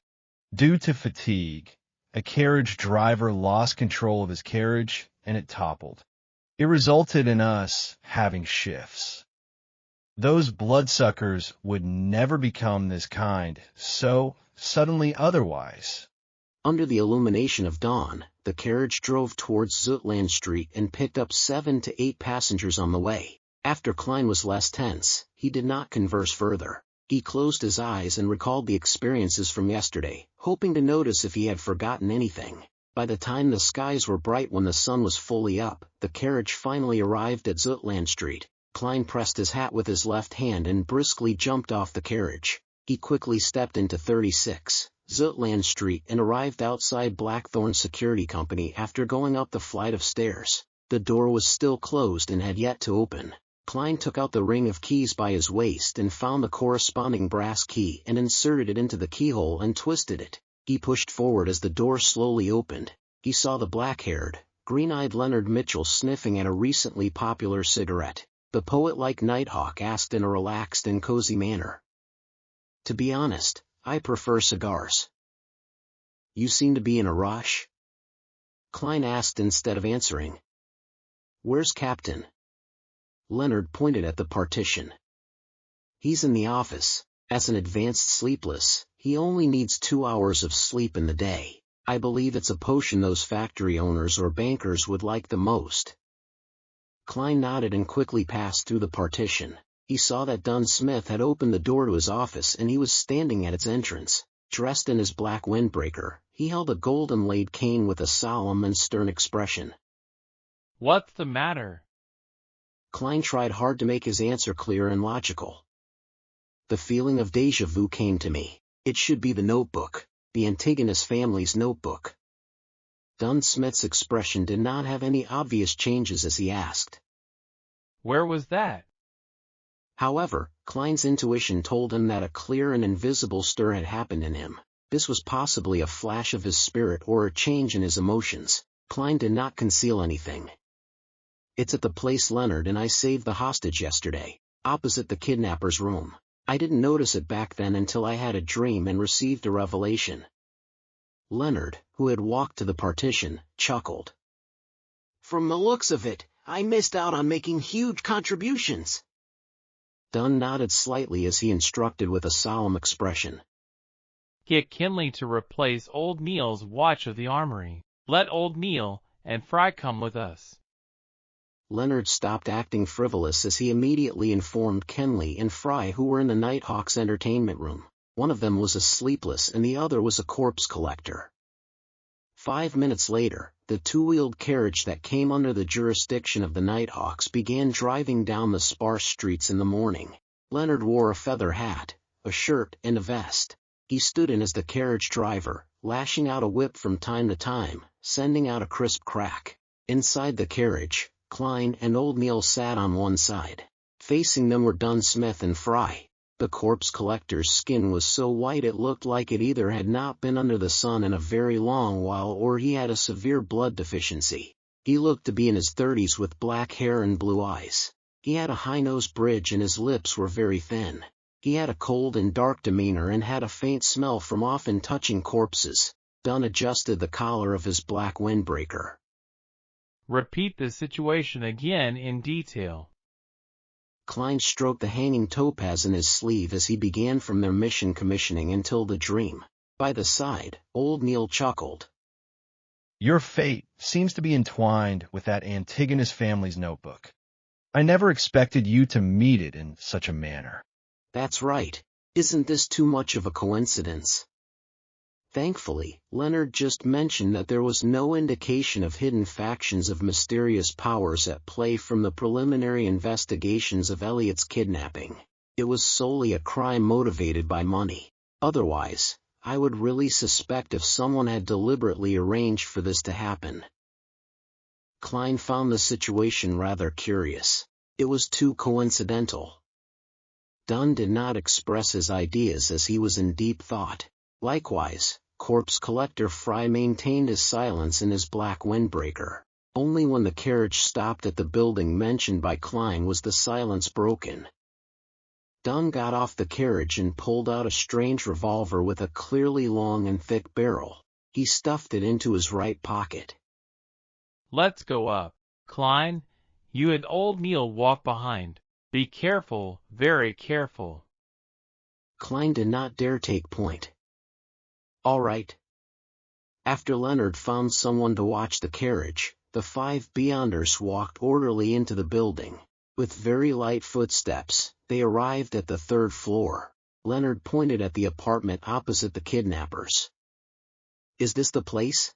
Due to fatigue, a carriage driver lost control of his carriage and it toppled. It resulted in us having shifts. Those bloodsuckers would never become this kind, so suddenly otherwise." Under the illumination of dawn, the carriage drove towards Zutland Street and picked up 7 to 8 passengers on the way. After Klein was less tense, he did not converse further. He closed his eyes and recalled the experiences from yesterday, hoping to notice if he had forgotten anything. By the time the skies were bright when the sun was fully up, the carriage finally arrived at Zutland Street. Klein pressed his hat with his left hand and briskly jumped off the carriage. He quickly stepped into 36 Zutland Street and arrived outside Blackthorn Security Company after going up the flight of stairs. The door was still closed and had yet to open. Klein took out the ring of keys by his waist and found the corresponding brass key and inserted it into the keyhole and twisted it. He pushed forward as the door slowly opened. He saw the black-haired, green-eyed Leonard Mitchell sniffing at a recently popular cigarette. The poet-like Nighthawk asked in a relaxed and cozy manner, "To be honest, I prefer cigars." "You seem to be in a rush?" Klein asked instead of answering. "Where's Captain?" Leonard pointed at the partition. "He's in the office. As an advanced sleepless, he only needs 2 hours of sleep in the day. I believe it's a potion those factory owners or bankers would like the most." Klein nodded and quickly passed through the partition. He saw that Dunn Smith had opened the door to his office and he was standing at its entrance. Dressed in his black windbreaker, he held a golden-laid cane with a solemn and stern expression. What's the matter? Klein tried hard to make his answer clear and logical. The feeling of déjà vu came to me. It should be the notebook, the Antigonus family's notebook. Dunn Smith's expression did not have any obvious changes as he asked. Where was that? However, Klein's intuition told him that a clear and invisible stir had happened in him. This was possibly a flash of his spirit or a change in his emotions. Klein did not conceal anything. It's at the place Leonard and I saved the hostage yesterday, opposite the kidnapper's room. I didn't notice it back then until I had a dream and received a revelation. Leonard, who had walked to the partition, chuckled. From the looks of it, I missed out on making huge contributions. Dunn nodded slightly as he instructed with a solemn expression. Get Kinley to replace old Neil's watch of the armory. Let old Neil and Fry come with us. Leonard stopped acting frivolous as he immediately informed Kenley and Fry, who were in the Nighthawks entertainment room. One of them was a sleepless and the other was a corpse collector. 5 minutes later, the two-wheeled carriage that came under the jurisdiction of the Nighthawks began driving down the sparse streets in the morning. Leonard wore a feather hat, a shirt and a vest. He stood in as the carriage driver, lashing out a whip from time to time, sending out a crisp crack. Inside the carriage, Klein and old Neil sat on one side. Facing them were Dunn Smith and Fry. The corpse collector's skin was so white it looked like it either had not been under the sun in a very long while or he had a severe blood deficiency. He looked to be in his 30s with black hair and blue eyes. He had a high-nose bridge and his lips were very thin. He had a cold and dark demeanor and had a faint smell from often touching corpses. Dunn adjusted the collar of his black windbreaker. Repeat the situation again in detail. Klein stroked the hanging topaz in his sleeve as he began from their mission commissioning until the dream. By the side, old Neil chuckled. Your fate seems to be entwined with that Antigonus family's notebook. I never expected you to meet it in such a manner. That's right. Isn't this too much of a coincidence? Thankfully, Leonard just mentioned that there was no indication of hidden factions of mysterious powers at play from the preliminary investigations of Elliot's kidnapping. It was solely a crime motivated by money. Otherwise, I would really suspect if someone had deliberately arranged for this to happen. Klein found the situation rather curious. It was too coincidental. Dunn did not express his ideas as he was in deep thought. Likewise, corpse collector Fry maintained his silence in his black windbreaker. Only when the carriage stopped at the building mentioned by Klein was the silence broken. Dunn got off the carriage and pulled out a strange revolver with a clearly long and thick barrel. He stuffed it into his right pocket. Let's go up. Klein, you and old Neil walk behind. Be careful, very careful. Klein did not dare take point. All right. After Leonard found someone to watch the carriage, the 5 Beyonders walked orderly into the building. With very light footsteps, they arrived at the 3rd floor. Leonard pointed at the apartment opposite the kidnappers. Is this the place?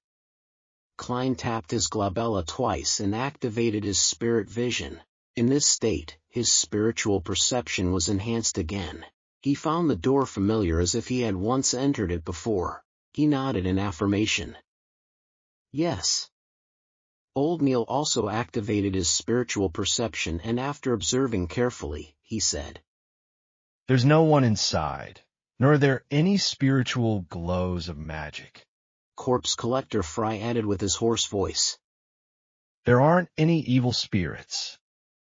Klein tapped his glabella twice and activated his spirit vision. In this state, his spiritual perception was enhanced again. He found the door familiar as if he had once entered it before. He nodded in affirmation. Yes. Old Neil also activated his spiritual perception and after observing carefully, he said, There's no one inside, nor are there any spiritual glows of magic. Corpse collector Fry added with his hoarse voice. There aren't any evil spirits.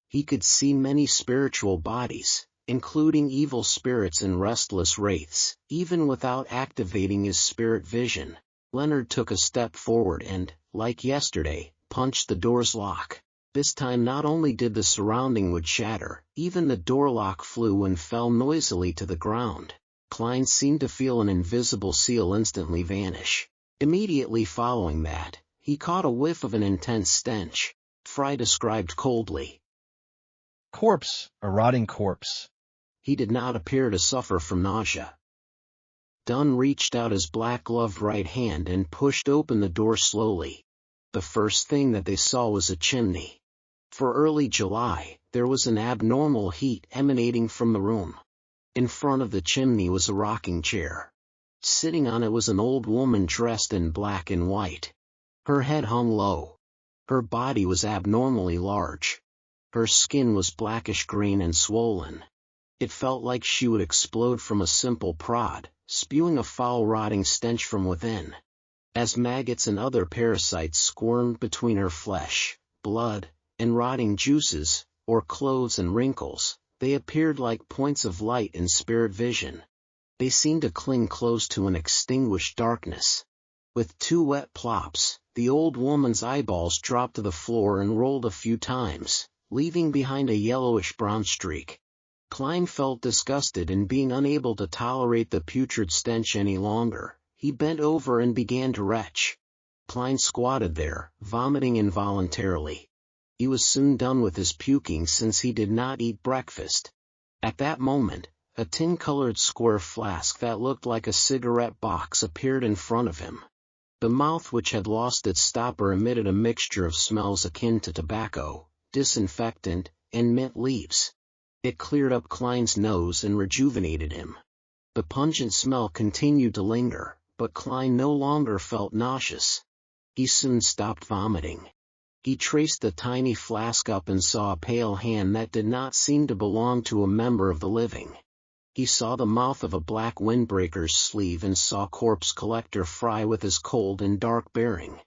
He could see many spiritual bodies, including evil spirits and restless wraiths, even without activating his spirit vision. Leonard took a step forward and, like yesterday, punched the door's lock. This time not only did the surrounding wood shatter, even the door lock flew and fell noisily to the ground. Klein seemed to feel an invisible seal instantly vanish. Immediately following that, he caught a whiff of an intense stench. Fry described coldly. Corpse, a rotting corpse. He did not appear to suffer from nausea. Dunn reached out his black-gloved right hand and pushed open the door slowly. The first thing that they saw was a chimney. For early July, there was an abnormal heat emanating from the room. In front of the chimney was a rocking chair. Sitting on it was an old woman dressed in black and white. Her head hung low. Her body was abnormally large. Her skin was blackish-green and swollen. It felt like she would explode from a simple prod, spewing a foul rotting stench from within. As maggots and other parasites squirmed between her flesh, blood, and rotting juices, or clothes and wrinkles, they appeared like points of light in spirit vision. They seemed to cling close to an extinguished darkness. With 2 wet plops, the old woman's eyeballs dropped to the floor and rolled a few times, leaving behind a yellowish-brown streak. Klein felt disgusted in being unable to tolerate the putrid stench any longer. He bent over and began to retch. Klein squatted there, vomiting involuntarily. He was soon done with his puking since he did not eat breakfast. At that moment, a tin-colored square flask that looked like a cigarette box appeared in front of him. The mouth, which had lost its stopper, emitted a mixture of smells akin to tobacco, disinfectant, and mint leaves. It cleared up Klein's nose and rejuvenated him. The pungent smell continued to linger, but Klein no longer felt nauseous. He soon stopped vomiting. He traced the tiny flask up and saw a pale hand that did not seem to belong to a member of the living. He saw the mouth of a black windbreaker's sleeve and saw corpse collector Fry with his cold and dark bearing.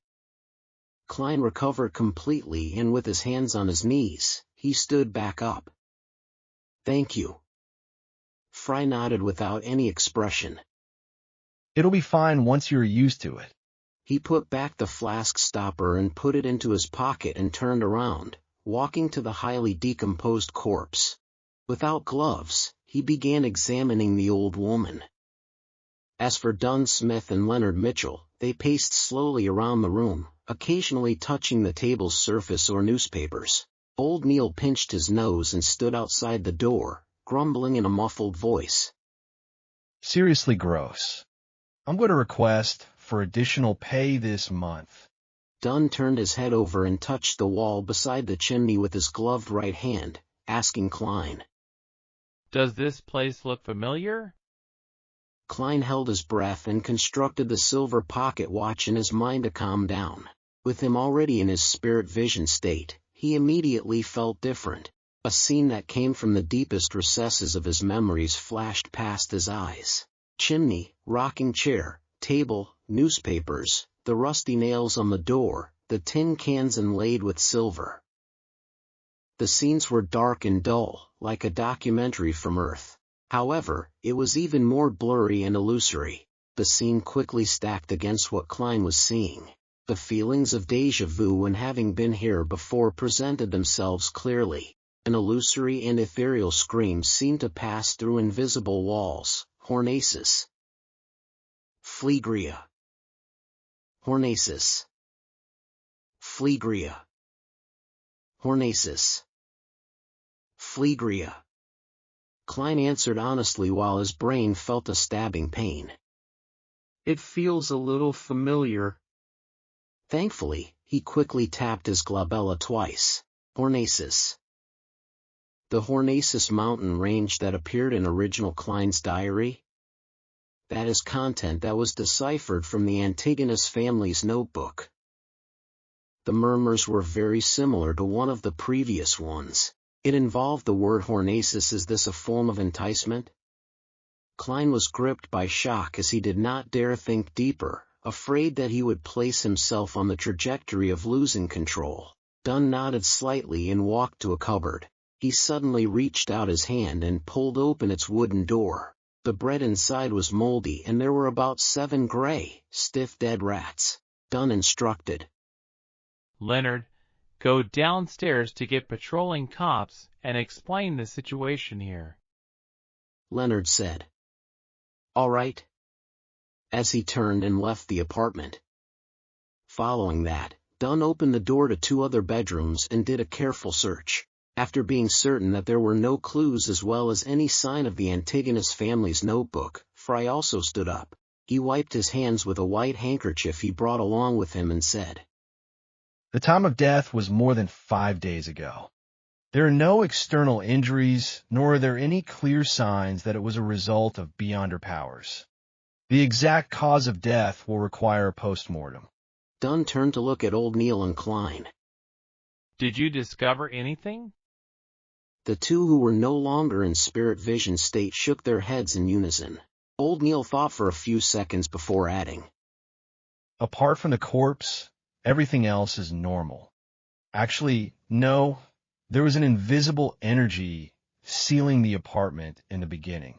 Klein recovered completely, and with his hands on his knees, he stood back up. "Thank you." Fry nodded without any expression. It'll be fine once you're used to it. He put back the flask stopper and put it into his pocket and turned around, walking to the highly decomposed corpse. Without gloves, he began examining the old woman. As for Dunn Smith and Leonard Mitchell, they paced slowly around the room, occasionally touching the table's surface or newspapers. Old Neil pinched his nose and stood outside the door, grumbling in a muffled voice. Seriously gross. I'm going to request for additional pay this month. Dunn turned his head over and touched the wall beside the chimney with his gloved right hand, asking Klein. Does this place look familiar? Klein held his breath and constructed the silver pocket watch in his mind to calm down. With him already in his spirit vision state, he immediately felt different. A scene that came from the deepest recesses of his memories flashed past his eyes. Chimney, rocking chair, table, newspapers, the rusty nails on the door, the tin cans inlaid with silver. The scenes were dark and dull, like a documentary from Earth. However, it was even more blurry and illusory. The scene quickly stacked against what Klein was seeing. The feelings of déjà vu and having been here before presented themselves clearly. An illusory and ethereal scream seemed to pass through invisible walls. Hornaces. Phlegria. Hornaces. Phlegria. Hornaces. Phlegria. Klein answered honestly while his brain felt a stabbing pain. It feels a little familiar. Thankfully, he quickly tapped his glabella twice. Hornaces. The Hornaces mountain range that appeared in original Klein's diary? That is content that was deciphered from the Antigonus family's notebook. The murmurs were very similar to one of the previous ones. It involved the word Hornaces. Is this a form of enticement? Klein was gripped by shock as he did not dare think deeper, afraid that he would place himself on the trajectory of losing control. Dunn nodded slightly and walked to a cupboard. He suddenly reached out his hand and pulled open its wooden door. The bread inside was moldy and there were about 7 gray, stiff dead rats. Dunn instructed. Leonard, go downstairs to get patrolling cops and explain the situation here. Leonard said. All right. As he turned and left the apartment. Following that, Dunn opened the door to 2 other bedrooms and did a careful search. After being certain that there were no clues as well as any sign of the Antigonus family's notebook, Fry also stood up. He wiped his hands with a white handkerchief he brought along with him and said, The time of death was more than 5 days ago. There are no external injuries, nor are there any clear signs that it was a result of beyonder powers. The exact cause of death will require a post-mortem. Dunn turned to look at old Neil and Klein. Did you discover anything? The two who were no longer in spirit vision state shook their heads in unison. Old Neil thought for a few seconds before adding, Apart from the corpse, everything else is normal. Actually, no, there was an invisible energy sealing the apartment in the beginning.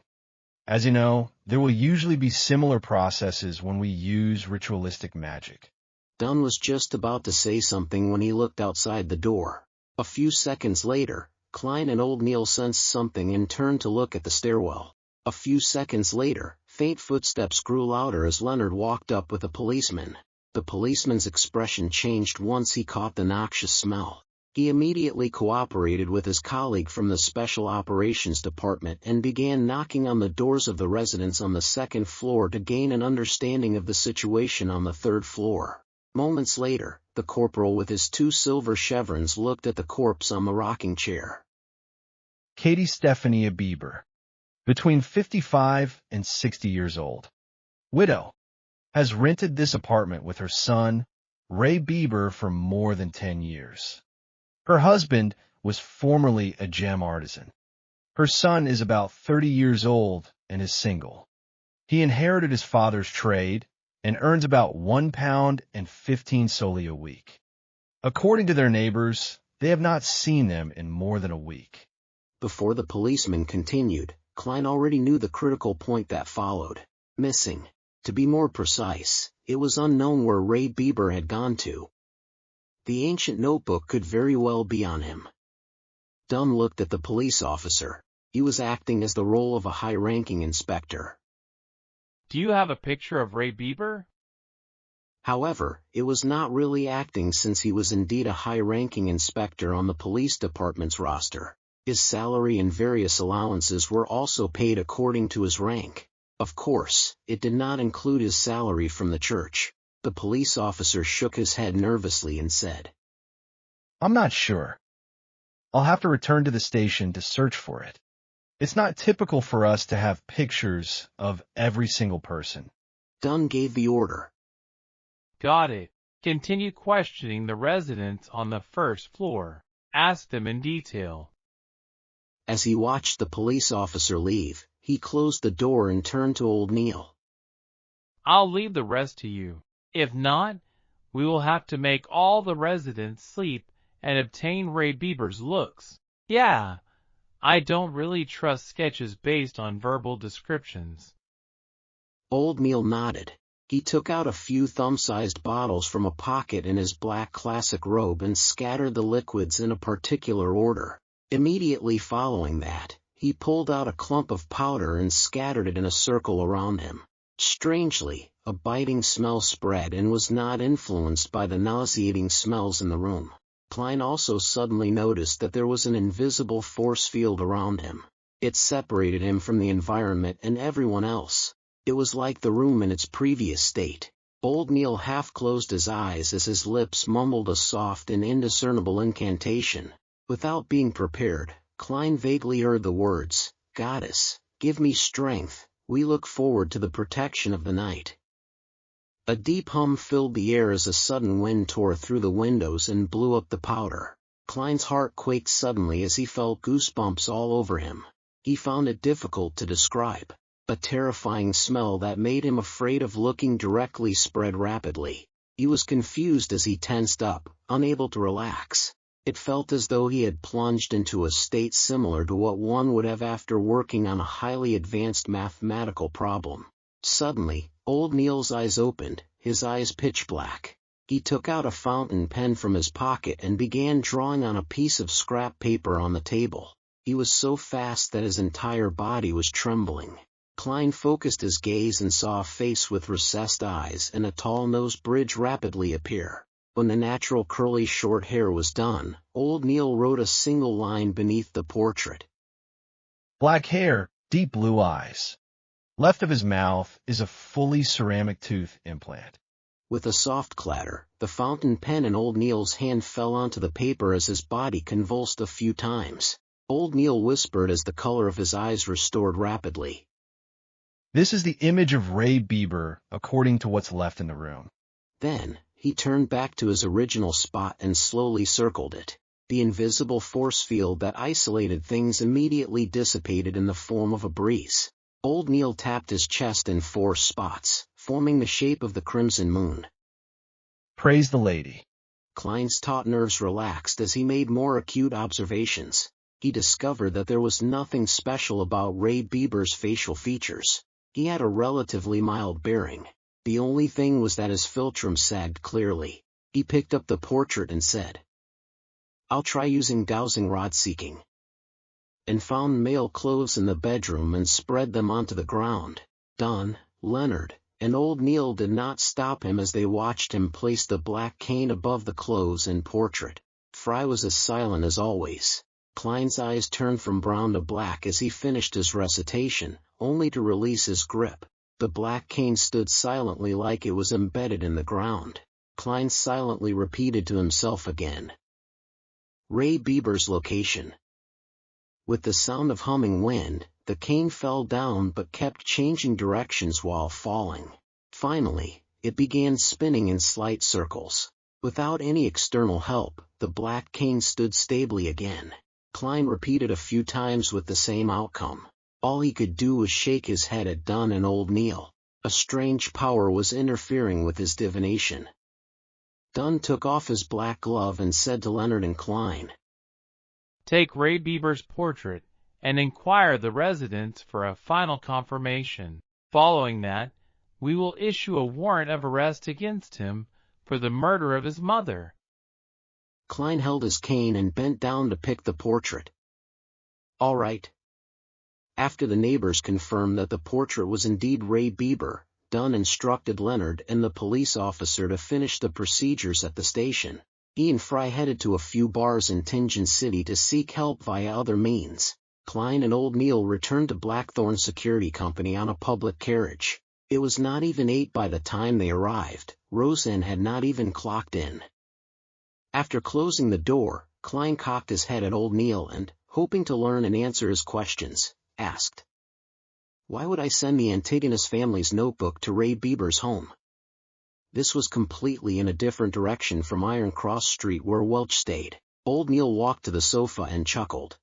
As you know, there will usually be similar processes when we use ritualistic magic. Dunn was just about to say something when he looked outside the door. A few seconds later, Klein and old Neil sensed something and turned to look at the stairwell. A few seconds later, faint footsteps grew louder as Leonard walked up with a policeman. The policeman's expression changed once he caught the noxious smell. He immediately cooperated with his colleague from the Special Operations Department and began knocking on the doors of the residents on the second floor to gain an understanding of the situation on the third floor. Moments later, the corporal with his 2 silver chevrons looked at the corpse on the rocking chair. Katie Stephania Bieber, between 55 and 60 years old. Widow. Has rented this apartment with her son, Ray Bieber, for more than 10 years. Her husband was formerly a gem artisan. Her son is about 30 years old and is single. He inherited his father's trade and earns about £1.15 a week. According to their neighbors, they have not seen them in more than a week. Before the policeman continued, Klein already knew the critical point that followed. Missing. To be more precise, it was unknown where Ray Bieber had gone to. The ancient notebook could very well be on him. Dunn looked at the police officer. He was acting as the role of a high-ranking inspector. Do you have a picture of Ray Bieber? However, it was not really acting since he was indeed a high-ranking inspector on the police department's roster. His salary and various allowances were also paid according to his rank. Of course, it did not include his salary from the church. The police officer shook his head nervously and said, I'm not sure. I'll have to return to the station to search for it. It's not typical for us to have pictures of every single person. Dunn gave the order. Got it. Continue questioning the residents on the first floor. Ask them in detail. As he watched the police officer leave, he closed the door and turned to old Neil. I'll leave the rest to you. If not, we will have to make all the residents sleep and obtain Ray Bieber's looks. Yeah, I don't really trust sketches based on verbal descriptions. Old Neil nodded. He took out a few thumb-sized bottles from a pocket in his black classic robe and scattered the liquids in a particular order. Immediately following that, he pulled out a clump of powder and scattered it in a circle around him. Strangely, a biting smell spread and was not influenced by the nauseating smells in the room. Klein also suddenly noticed that there was an invisible force field around him. It separated him from the environment and everyone else. It was like the room in its previous state. Old Neil half closed his eyes as his lips mumbled a soft and indiscernible incantation. Without being prepared, Klein vaguely heard the words, "Goddess, give me strength, we look forward to the protection of the night." A deep hum filled the air as a sudden wind tore through the windows and blew up the powder. Klein's heart quaked suddenly as he felt goosebumps all over him. He found it difficult to describe. A terrifying smell that made him afraid of looking directly spread rapidly. He was confused as he tensed up, unable to relax. It felt as though he had plunged into a state similar to what one would have after working on a highly advanced mathematical problem. Suddenly, old Neil's eyes opened, his eyes pitch black. He took out a fountain pen from his pocket and began drawing on a piece of scrap paper on the table. He was so fast that his entire body was trembling. Klein focused his gaze and saw a face with recessed eyes and a tall nose bridge rapidly appear. When the natural curly short hair was done, old Neil wrote a single line beneath the portrait. Black hair, deep blue eyes. Left of his mouth is a fully ceramic tooth implant. With a soft clatter, the fountain pen in Old Neil's hand fell onto the paper as his body convulsed a few times. Old Neil whispered as the color of his eyes restored rapidly. This is the image of Ray Bieber, according to what's left in the room. Then, he turned back to his original spot and slowly circled it. The invisible force field that isolated things immediately dissipated in the form of a breeze. Old Neil tapped his chest in 4 spots, forming the shape of the crimson moon. Praise the lady. Klein's taut nerves relaxed as he made more acute observations. He discovered that there was nothing special about Ray Bieber's facial features. He had a relatively mild bearing. The only thing was that his philtrum sagged clearly. He picked up the portrait and said, "I'll try using dowsing rod seeking," and found male clothes in the bedroom and spread them onto the ground. Dunn, Leonard, and Old Neil did not stop him as they watched him place the black cane above the clothes and portrait. Fry was as silent as always. Klein's eyes turned from brown to black as he finished his recitation, only to release his grip. The black cane stood silently like it was embedded in the ground. Klein silently repeated to himself again, "Ray Bieber's location." With the sound of humming wind, the cane fell down but kept changing directions while falling. Finally, it began spinning in slight circles. Without any external help, the black cane stood stably again. Klein repeated a few times with the same outcome. All he could do was shake his head at Dunn and Old Neil. A strange power was interfering with his divination. Dunn took off his black glove and said to Leonard and Klein, "Take Ray Bieber's portrait and inquire the residence for a final confirmation. Following that, we will issue a warrant of arrest against him for the murder of his mother." Klein held his cane and bent down to pick the portrait. "All right." After the neighbors confirmed that the portrait was indeed Ray Bieber, Dunn instructed Leonard and the police officer to finish the procedures at the station. He and Fry headed to a few bars in Tingen City to seek help via other means. Klein and Old Neil returned to Blackthorn Security Company on a public carriage. It was not even 8 by the time they arrived. Roseanne had not even clocked in. After closing the door, Klein cocked his head at Old Neil and, hoping to learn and answer his questions, asked, "Why would I send the Antigonus family's notebook to Ray Bieber's home?" This was completely in a different direction from Iron Cross Street where Welch stayed. Old Neil walked to the sofa and chuckled.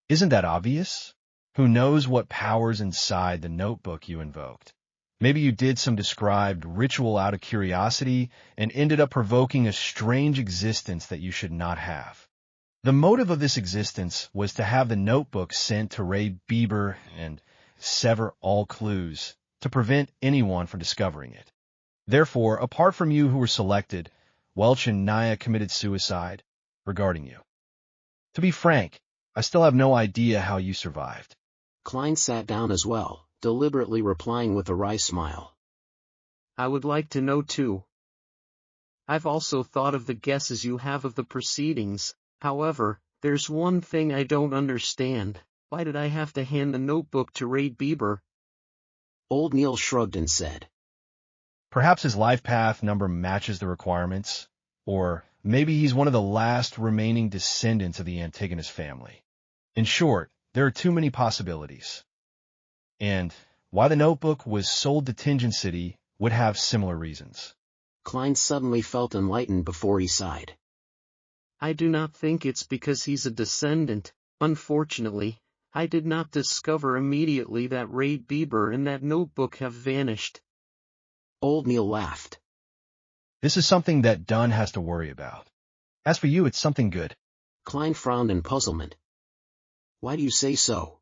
Isn't that obvious? Who knows what power's inside the notebook you invoked? Maybe you did some described ritual out of curiosity and ended up provoking a strange existence that you should not have. The motive of this existence was to have the notebook sent to Ray Bieber and sever all clues to prevent anyone from discovering it. Therefore, apart from you who were selected, Welch and Naya committed suicide regarding you. To be frank, I still have no idea how you survived. Klein sat down as well, deliberately replying with a wry smile. "I would like to know too. I've also thought of the guesses you have of the proceedings. However, there's one thing I don't understand. Why did I have to hand the notebook to Ray Bieber?" Old Neil shrugged and said, Perhaps his life path number matches the requirements, or maybe he's one of the last remaining descendants of the Antigonus family. In short, there are too many possibilities. And why the notebook was sold to Tingen City would have similar reasons. Klein suddenly felt enlightened before he sighed. "I do not think it's because he's a descendant. Unfortunately, I did not discover immediately that Ray Bieber and that notebook have vanished." Old Neil laughed. This is something that Dunn has to worry about. As for you, it's something good. Klein frowned in puzzlement. "Why do you say so?"